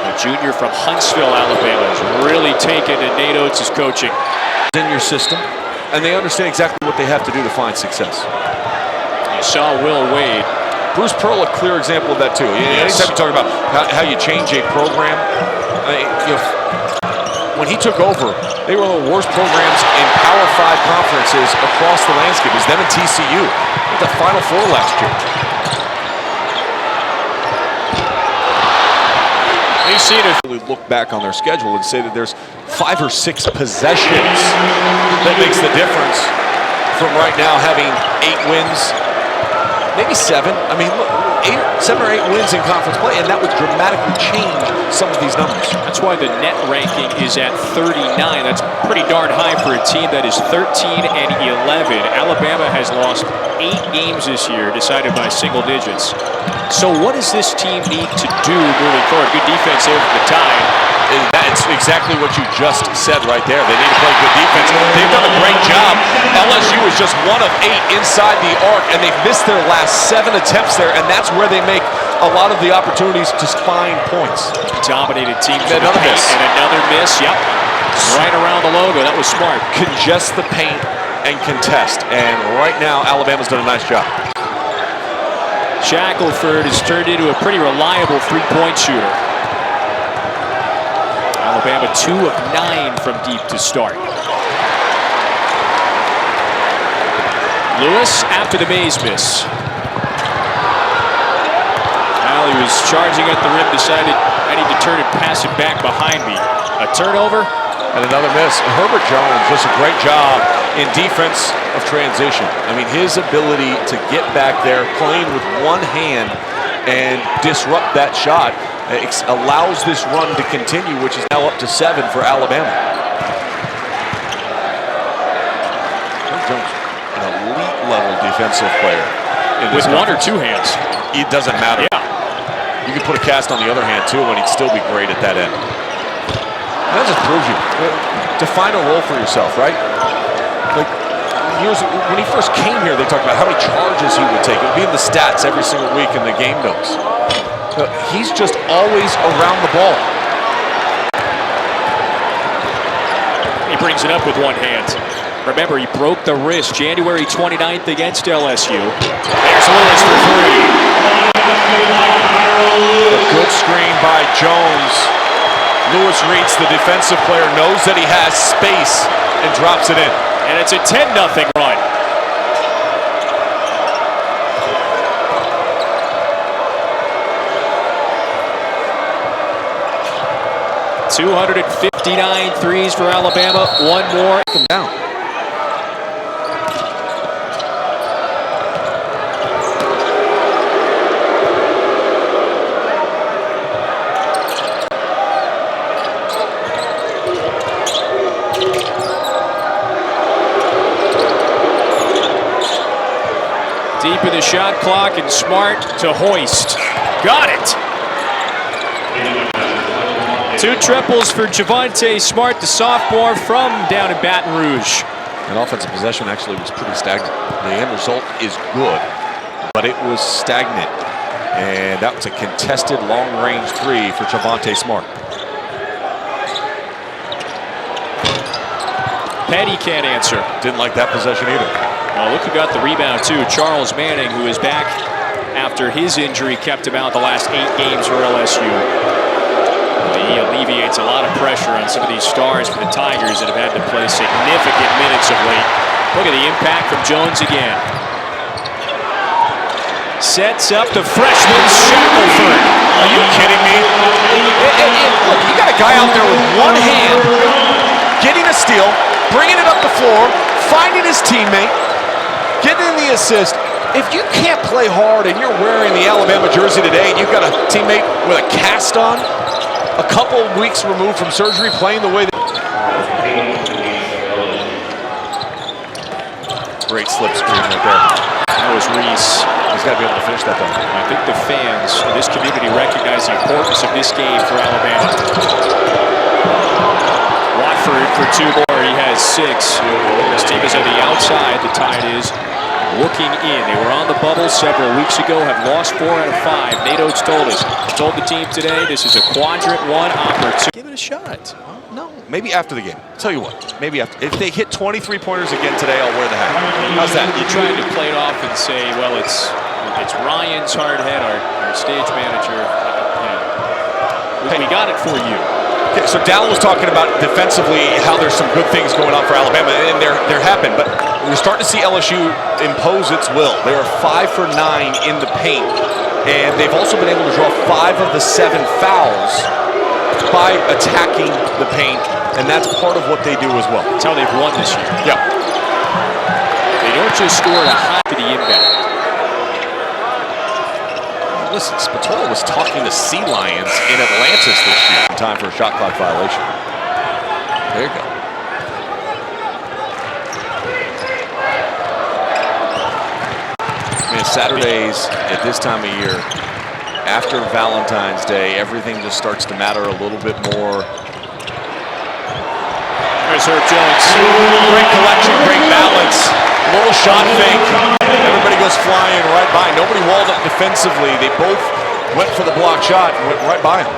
C: A junior from Huntsville, Alabama, has really taken to Nate Oates' coaching.
I: In your system, and they understand exactly what they have to do to find success.
C: You saw Will Wade.
I: Bruce Pearl, a clear example of that too.
C: Yes.
I: Anytime you talk about how you change a program, when he took over, they were one of the worst programs in Power 5 conferences across the landscape. It was them and TCU at the Final Four last year.
C: We've seen it.
I: Look back on their schedule and say that there's 5 or 6 possessions that makes the difference from right now having 8 wins, maybe 7. I mean, 7 or 8 wins in conference play, and that would dramatically change some of these numbers.
C: That's why the net ranking is at 39. That's pretty darn high for a team that is 13 and 11. Alabama has lost 8 games this year, decided by single digits. So what does this team need to do moving forward? Good defense there for the tie.
I: That's exactly what you just said right there. They need to play good defense. They've done a great job. LSU is just 1 of 8 inside the arc, and they've missed their last 7 attempts there, and that's where they make a lot of the opportunities to find points.
C: Dominated team.
I: Another miss.
C: And another miss, yep. Right around the logo, that was smart.
I: Congest the paint and contest, and right now Alabama's done a nice job.
C: Shackelford has turned into a pretty reliable three-point shooter. Alabama 2 of 9 from deep to start. Lewis after the Mays miss. Well, he was charging at the rim, decided I need to turn and pass it back behind me. A turnover.
I: And another miss. Herbert Jones does a great job in defense of transition. I mean, his ability to get back there, playing with one hand and disrupt that shot allows this run to continue, which is now up to 7 for Alabama. Herbert Jones, an elite level defensive player.
C: With one or two hands.
I: It doesn't matter.
C: Yeah.
I: You could put a cast on the other hand too, and he'd still be great at that end. And that just proves you. Define a role for yourself, right? Like, when he first came here, they talked about how many charges he would take. It would be in the stats every single week in the game notes. But he's just always around the ball.
C: He brings it up with one hand. Remember, he broke the wrist January 29th against LSU. There's Lewis for 3.
I: A good screen by Jones. Lewis reads the defensive player, knows that he has space, and drops it in.
C: And it's a 10-0 run. .259 threes for Alabama. One more.
I: Come down.
C: Deep in the shot clock, and Smart to hoist. Got it. Two triples for Javonte Smart, the sophomore from down in Baton Rouge.
I: And offensive possession actually was pretty stagnant. The end result is good, but it was stagnant. And that was a contested long-range three for Javonte Smart.
C: Petty can't answer.
I: Didn't like that possession either.
C: Well, look who got the rebound, too. Charles Manning, who is back after his injury kept him out the last 8 games for LSU. He alleviates a lot of pressure on some of these stars for the Tigers that have had to play significant minutes of late. Look at the impact from Jones again. Sets up the freshman Shackelford.
I: Are you kidding me? Look, you got a guy out there with one hand, getting a steal, bringing it up the floor, finding his teammate, getting the assist. If you can't play hard and you're wearing the Alabama jersey today and you've got a teammate with a cast on, a couple of weeks removed from surgery, playing the way that... Great slip screen right there.
C: That was Reese.
I: He's got to be able to finish that though.
C: I think the fans of this community recognize the importance of this game for Alabama. Watford for 2 more. He has 6. This team is on the outside. The Tide is looking in. They were on the bubble several weeks ago, have lost 4 out of 5. Nate Oates told us. Told the team today this is a quadrant 1 opportunity. Give it a shot.
I: No, maybe after the game. Tell you what, maybe after. If they hit 23 pointers again today, I'll wear the hat. How's that?
C: You're trying to play it off and say, well, it's Ryan's hard head, our stage manager. We got it for you.
I: Okay, so Dallin was talking about defensively how there's some good things going on for Alabama, and there have been, but we're starting to see LSU impose its will. They are 5 for 9 in the paint, and they've also been able to draw 5 of the 7 fouls by attacking the paint, and that's part of what they do as well.
C: That's how they've won this year.
I: Yeah.
C: They don't just score a high for the inbound.
I: Listen, Spatola was talking to Sea Lions in Atlantis this year. Time for a shot clock violation. There you go. Man, Saturdays at this time of year, after Valentine's Day, everything just starts to matter a little bit more.
C: There's Herb Jones.
I: Great collection, great balance. Little shot fake. Everybody goes flying right by. Nobody walled up defensively. They both went for the block shot and went right by him.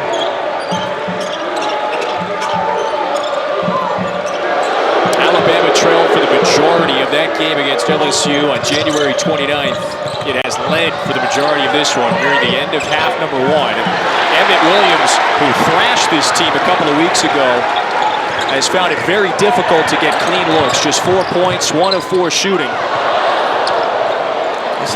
C: Alabama trailed for the majority of that game against LSU on January 29th. It has led for the majority of this one near the end of half number 1. And Emmett Williams, who thrashed this team a couple of weeks ago, has found it very difficult to get clean looks. Just 4 points, 1 of 4 shooting.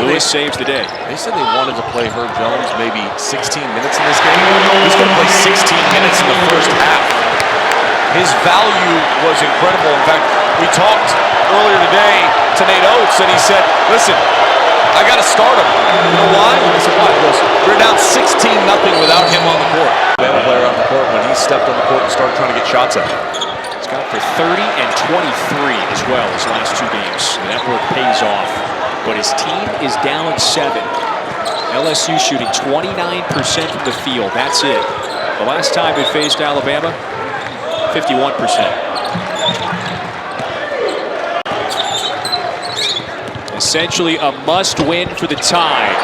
C: Lewis saves the day.
I: They said they wanted to play Herb Jones maybe 16 minutes in this game. He's going to play 16 minutes in the first half. His value was incredible. In fact, we talked earlier today to Nate Oates, and he said, listen, I got to start him. You know why? I said, why? He goes, we're down 16-0 without him on the court. Alabama player on the court when he stepped on the court and started trying to get shots at him.
C: He's got for 30 and 23 as well his last 2 games. And that work pays off. But his team is down 7. LSU shooting 29% from the field. That's it. The last time they faced Alabama, 51%. Essentially a must-win for the Tide.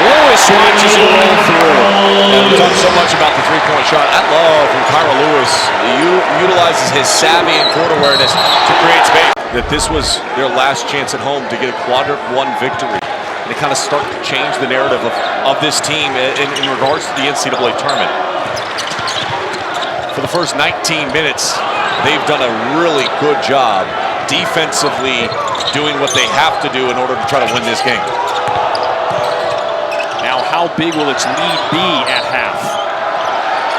C: Lewis watches it roll through.
I: And we talk so much about the three-point shot. I love when Kyra Lewis utilizes his savvy and court awareness to create space. That this was their last chance at home to get a quadrant 1 victory. and they kind of start to change the narrative of this team in regards to the NCAA tournament. For the first 19 minutes, they've done a really good job defensively doing what they have to do in order to try to win this game.
C: Now, how big will its lead be at half?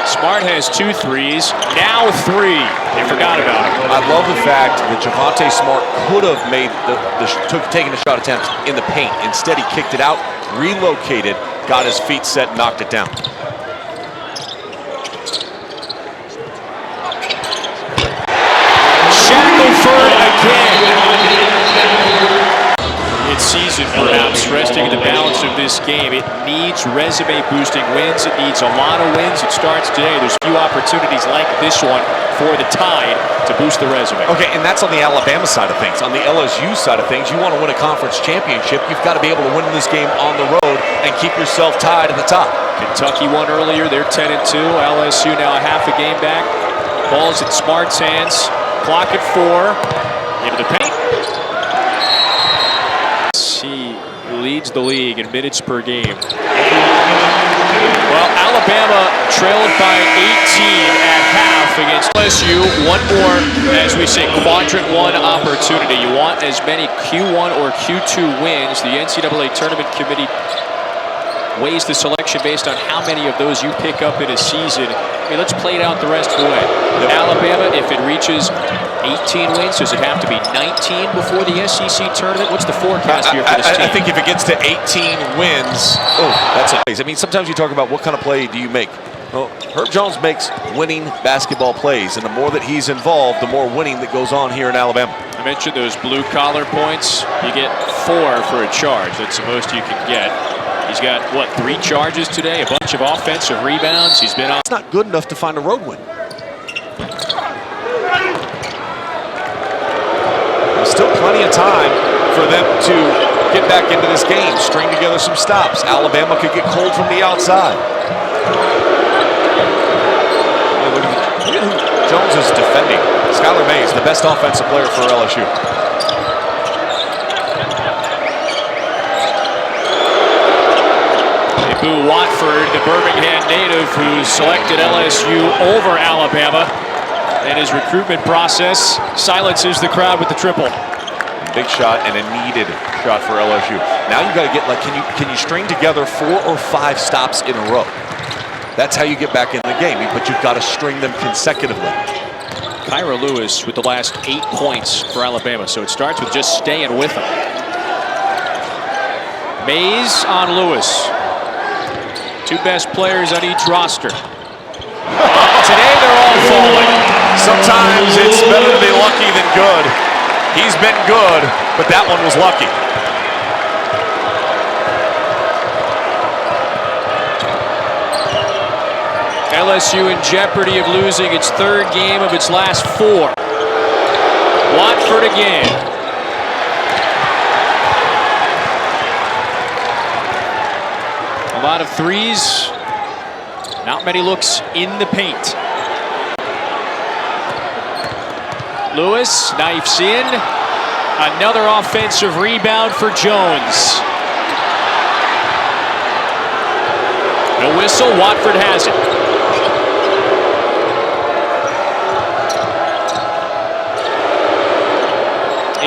C: Smart has 2 threes, now 3. They forgot about it.
I: I love the fact that Javonte Smart could have made taken a shot attempt in the paint. Instead, he kicked it out, relocated, got his feet set, and knocked it down.
C: Shackelford again. Mid-season, perhaps, resting the balance of this game. It needs resume-boosting wins. It needs a lot of wins. It starts today. There's few opportunities like this one for the Tide to boost the resume.
I: Okay, and that's on the Alabama side of things. On the LSU side of things, you want to win a conference championship, you've got to be able to win this game on the road and keep yourself tied at the top.
C: Kentucky won earlier. They're 10-2. LSU now a half a game back. Ball's in Smart's hands. Clock at 4. Into the paint. He leads the league in minutes per game. Well, Alabama trailed by 18 at half against LSU. One more, as we say, quadrant 1 opportunity. You want as many Q1 or Q2 wins. The NCAA Tournament Committee weighs the selection based on how many of those you pick up in a season. I mean, let's play it out the rest of the way. Alabama, if it reaches 18 wins, does it have to be 19 before the SEC tournament? What's the forecast here for this team?
I: I think if it gets to 18 wins, that's it. I mean, sometimes you talk about what kind of play do you make. Well, Herb Jones makes winning basketball plays, and the more that he's involved, the more winning that goes on here in Alabama.
C: I mentioned those blue-collar points. You get 4 for a charge. That's the most you can get. He's got, what, 3 charges today, a bunch of offensive rebounds. He's been on.
I: It's not good enough to find a road win. There's still plenty of time for them to get back into this game, string together some stops. Alabama could get cold from the outside. Look at who Jones is defending. Skylar Mays, the best offensive player for LSU.
C: Boo Watford, the Birmingham native who selected LSU over Alabama. And his recruitment process silences the crowd with the triple.
I: Big shot and a needed shot for LSU. Now you got to get, like, can you string together 4 or 5 stops in a row? That's how you get back in the game, but you've got to string them consecutively.
C: Kyra Lewis with the last 8 points for Alabama, so it starts with just staying with him. Mays on Lewis. 2 best players on each roster. Today they're all falling.
I: Sometimes it's better to be lucky than good. He's been good, but that one was lucky.
C: LSU in jeopardy of losing its 3rd game of its last 4. Watford again. A lot of threes. Not many looks in the paint. Lewis knifes in. Another offensive rebound for Jones. No whistle. Watford has it.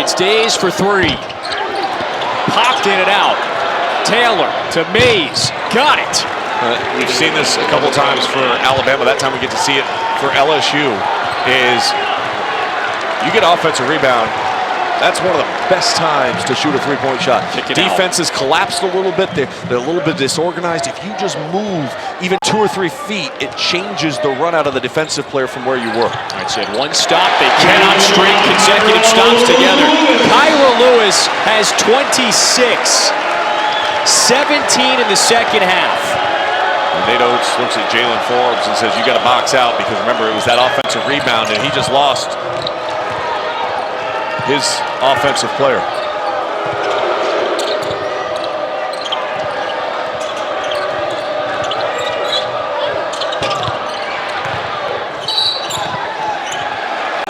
C: It's Days for 3. Popped in and out. Taylor to Mays. Got it.
I: We've seen this a couple times for Alabama. That time we get to see it for LSU. Is you get offensive rebound. That's one of the best times to shoot a 3-point shot. Defense has collapsed a little bit. They're a little bit disorganized. If you just move even 2 or 3 feet, it changes the run out of the defensive player from where you were.
C: All right, so 1 stop. They cannot string consecutive stops together. Kyra Lewis has 26. 17 in the second half.
I: Nate Oates looks at Jalen Forbes and says, you got to box out, because remember, it was that offensive rebound, and he just lost his offensive player.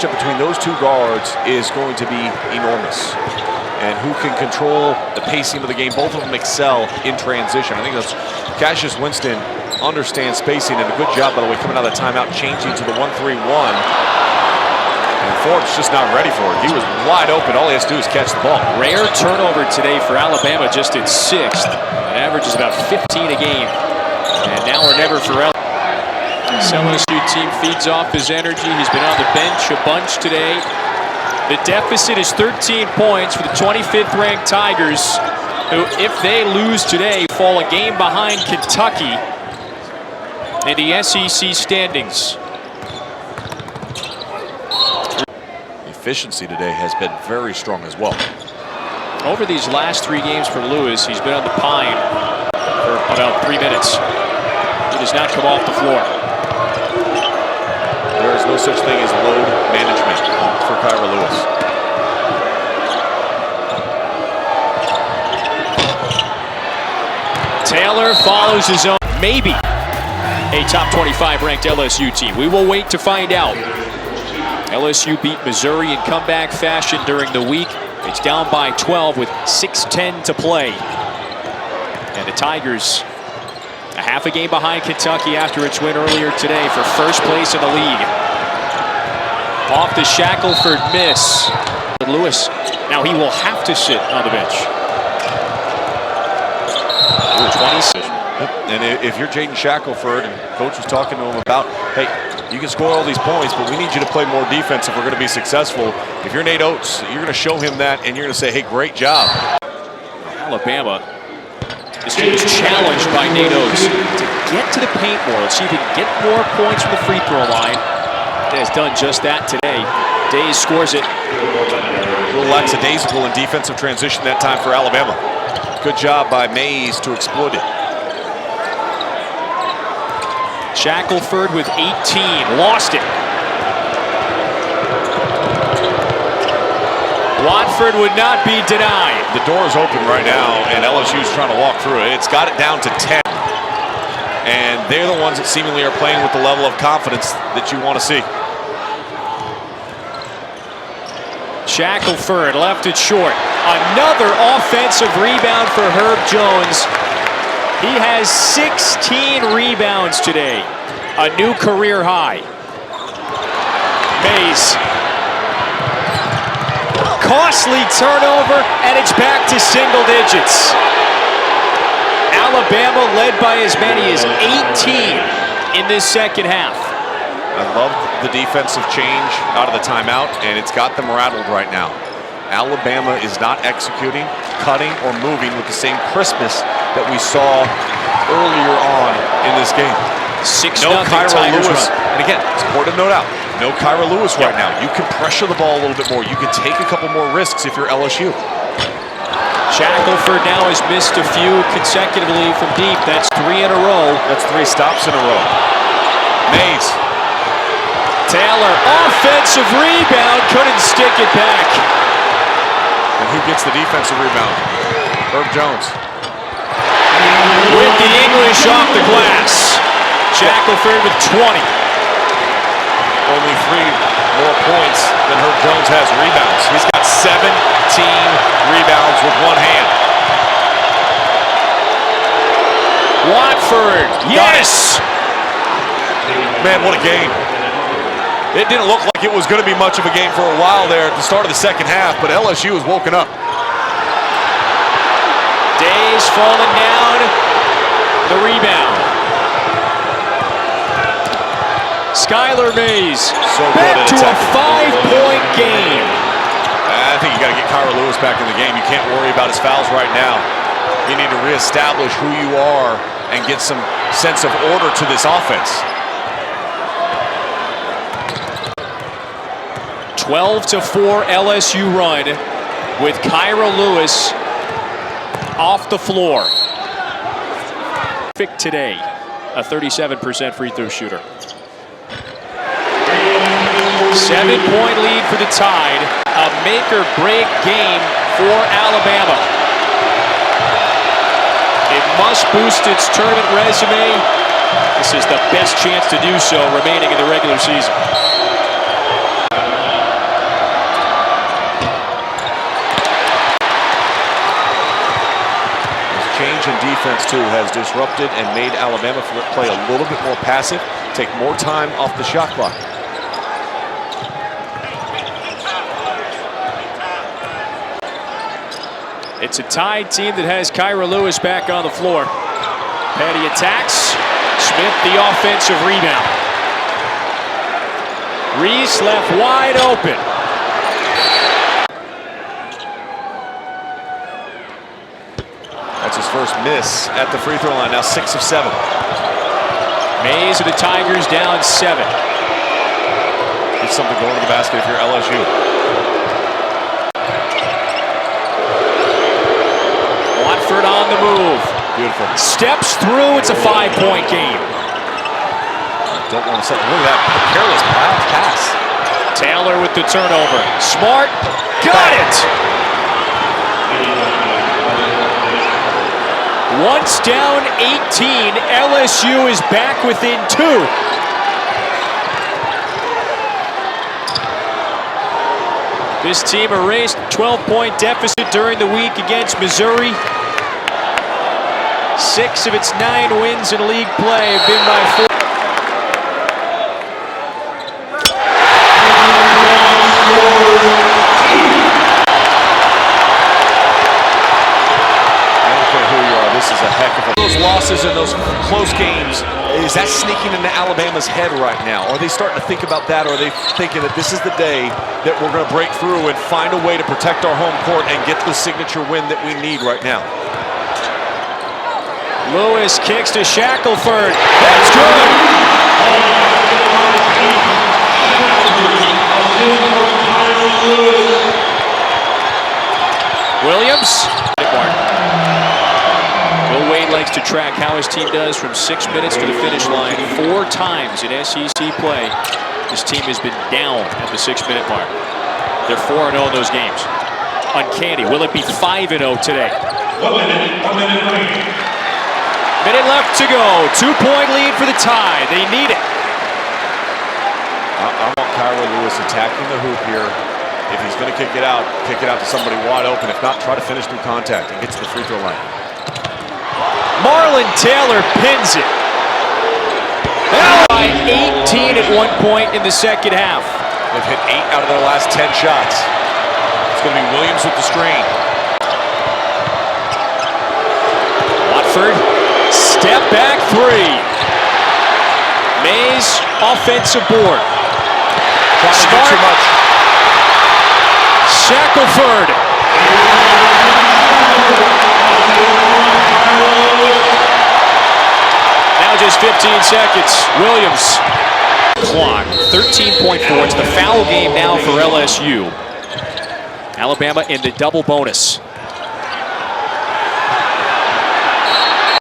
I: Between those 2 guards is going to be enormous. and who can control the pacing of the game. Both of them excel in transition. I think that's Cassius Winston understands spacing, and a good job, by the way, coming out of the timeout, changing to the 1-3-1. And Forbes just not ready for it. He was wide open. All he has to do is catch the ball.
C: Rare turnover today for Alabama, just its 6th. It averages about 15 a game. And now or never for LSU. This LSU team feeds off his energy. He's been on the bench a bunch today. The deficit is 13 points for the 25th ranked Tigers, who, if they lose today, fall a game behind Kentucky in the SEC standings.
I: Efficiency today has been very strong as well.
C: Over these last 3 games for Lewis, he's been on the pine for about 3 minutes. He does not come off the floor.
I: There is no such thing as load management for Kyra Lewis.
C: Taylor follows his own, maybe a top 25 ranked LSU team. We will wait to find out. LSU beat Missouri in comeback fashion during the week. It's down by 12 with 6:10 to play. And the Tigers a half a game behind Kentucky after its win earlier today for first place in the league. Off the Shackelford miss. Lewis, now he will have to sit on the bench. 20.
I: And if you're Jaden Shackelford, and coach was talking to him about, hey, you can score all these points, but we need you to play more defense if we're going to be successful. If you're Nate Oates, you're going to show him that, and you're going to say, hey, great job.
C: Alabama, this team is challenged by Nate Oates to get to the paint more. Let's see if he can get more points from the free throw line. He has done just that today. Days scores it.
I: A little lackadaisical in defensive transition that time for Alabama. Good job by Mays to exploit it.
C: Shackelford with 18, lost it. Watford would not be denied.
I: The door is open right now, and LSU's trying to walk through it. It's got it down to 10. And they're the ones that seemingly are playing with the level of confidence that you want to see.
C: Shackelford left it short. Another offensive rebound for Herb Jones. He has 16 rebounds today, a new career high. Mays. Costly turnover, and it's back to single digits. Alabama led by as many as 18 in this second half.
I: I love the defensive change out of the timeout, and it's got them rattled right now. Alabama is not executing, cutting, or moving with the same crispness that we saw earlier on in this game.
C: 6-0
I: No Kyra
C: Tigers
I: Lewis.
C: run.
I: And again, it's important to note out, no Kyra Lewis right now. You can pressure the ball a little bit more. You can take a couple more risks if you're LSU.
C: Shackelford now has missed a few consecutively from deep. That's 3 in a row.
I: That's 3 stops in a row. Mays.
C: Taylor, offensive rebound, couldn't stick it back.
I: And who gets the defensive rebound? Herb Jones.
C: With the English off the glass. Shackelford with 20.
I: Only 3 more points than Herb Jones has rebounds. He's got 17 rebounds with one hand.
C: Watford, yes!
I: Man, what a game. It didn't look like it was going to be much of a game for a while there at the start of the second half, but LSU has woken up.
C: Days falling down. The rebound. Skylar Mays back to a 5-point game.
I: I think you got to get Kyra Lewis back in the game. You can't worry about his fouls right now. You need to reestablish who you are and get some sense of order to this offense.
C: 12-4 LSU run with Kyra Lewis off the floor. Pick today, a 37% free throw shooter. 7-point lead for the Tide. A make-or-break game for Alabama. It must boost its tournament resume. This is the best chance to do so remaining in the regular season.
I: change in defense, too, has disrupted and made Alabama play a little bit more passive, take more time off the shot clock.
C: It's a tied team that has Kyra Lewis back on the floor. Petty attacks. Smith the offensive rebound. Reese left wide open.
I: That's his first miss at the free throw line. Now 6 of 7.
C: Mays of the Tigers down 7.
I: Need something going to the basket if you're LSU.
C: Watford on the move.
I: Beautiful.
C: Steps through. It's a 5-point game.
I: Don't want to set. Look at that careless pass.
C: Taylor with the turnover. Smart. Got it. Once down 18, LSU is back within 2. This team erased a 12-point deficit during the week against Missouri. 6 of its 9 wins in league play have been by 4.
I: This is a heck of a... Those losses and those close games, is that sneaking into Alabama's head right now? Are they starting to think about that, or are they thinking that this is the day that we're going to break through and find a way to protect our home court and get the signature win that we need right now?
C: Lewis kicks to Shackelford. That's good. Williams. Will Wade likes to track how his team does from 6 minutes to the finish line. 4 times in SEC play, this team has been down at the 6-minute mark. They're 4-0 in those games. Uncanny. Will it be 5-0 today?
J: 1 minute.
C: Minute left to go. 2-point lead for the tie. They need it.
I: I want Kyra Lewis attacking the hoop here. If he's going to kick it out to somebody wide open. If not, try to finish through contact and get to the free throw line.
C: Marlon Taylor pins it. By 18 at one point in the second half.
I: They've hit 8 out of their last 10 shots. It's going to be Williams with the screen.
C: Watford, step back 3. Mays, offensive board.
I: Trying to do too much.
C: Shackelford. Now just 15 seconds. Williams. Clock, 13.4. It's the foul game now for LSU. Alabama in the double bonus.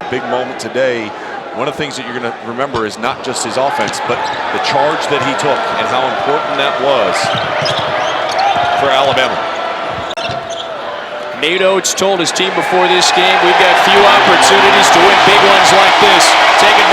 I: Big moment today. One of the things that you're going to remember is not just his offense, but the charge that he took and how important that was for Alabama.
C: Nate Oates told his team before this game, we've got few opportunities to win big ones like this. Taking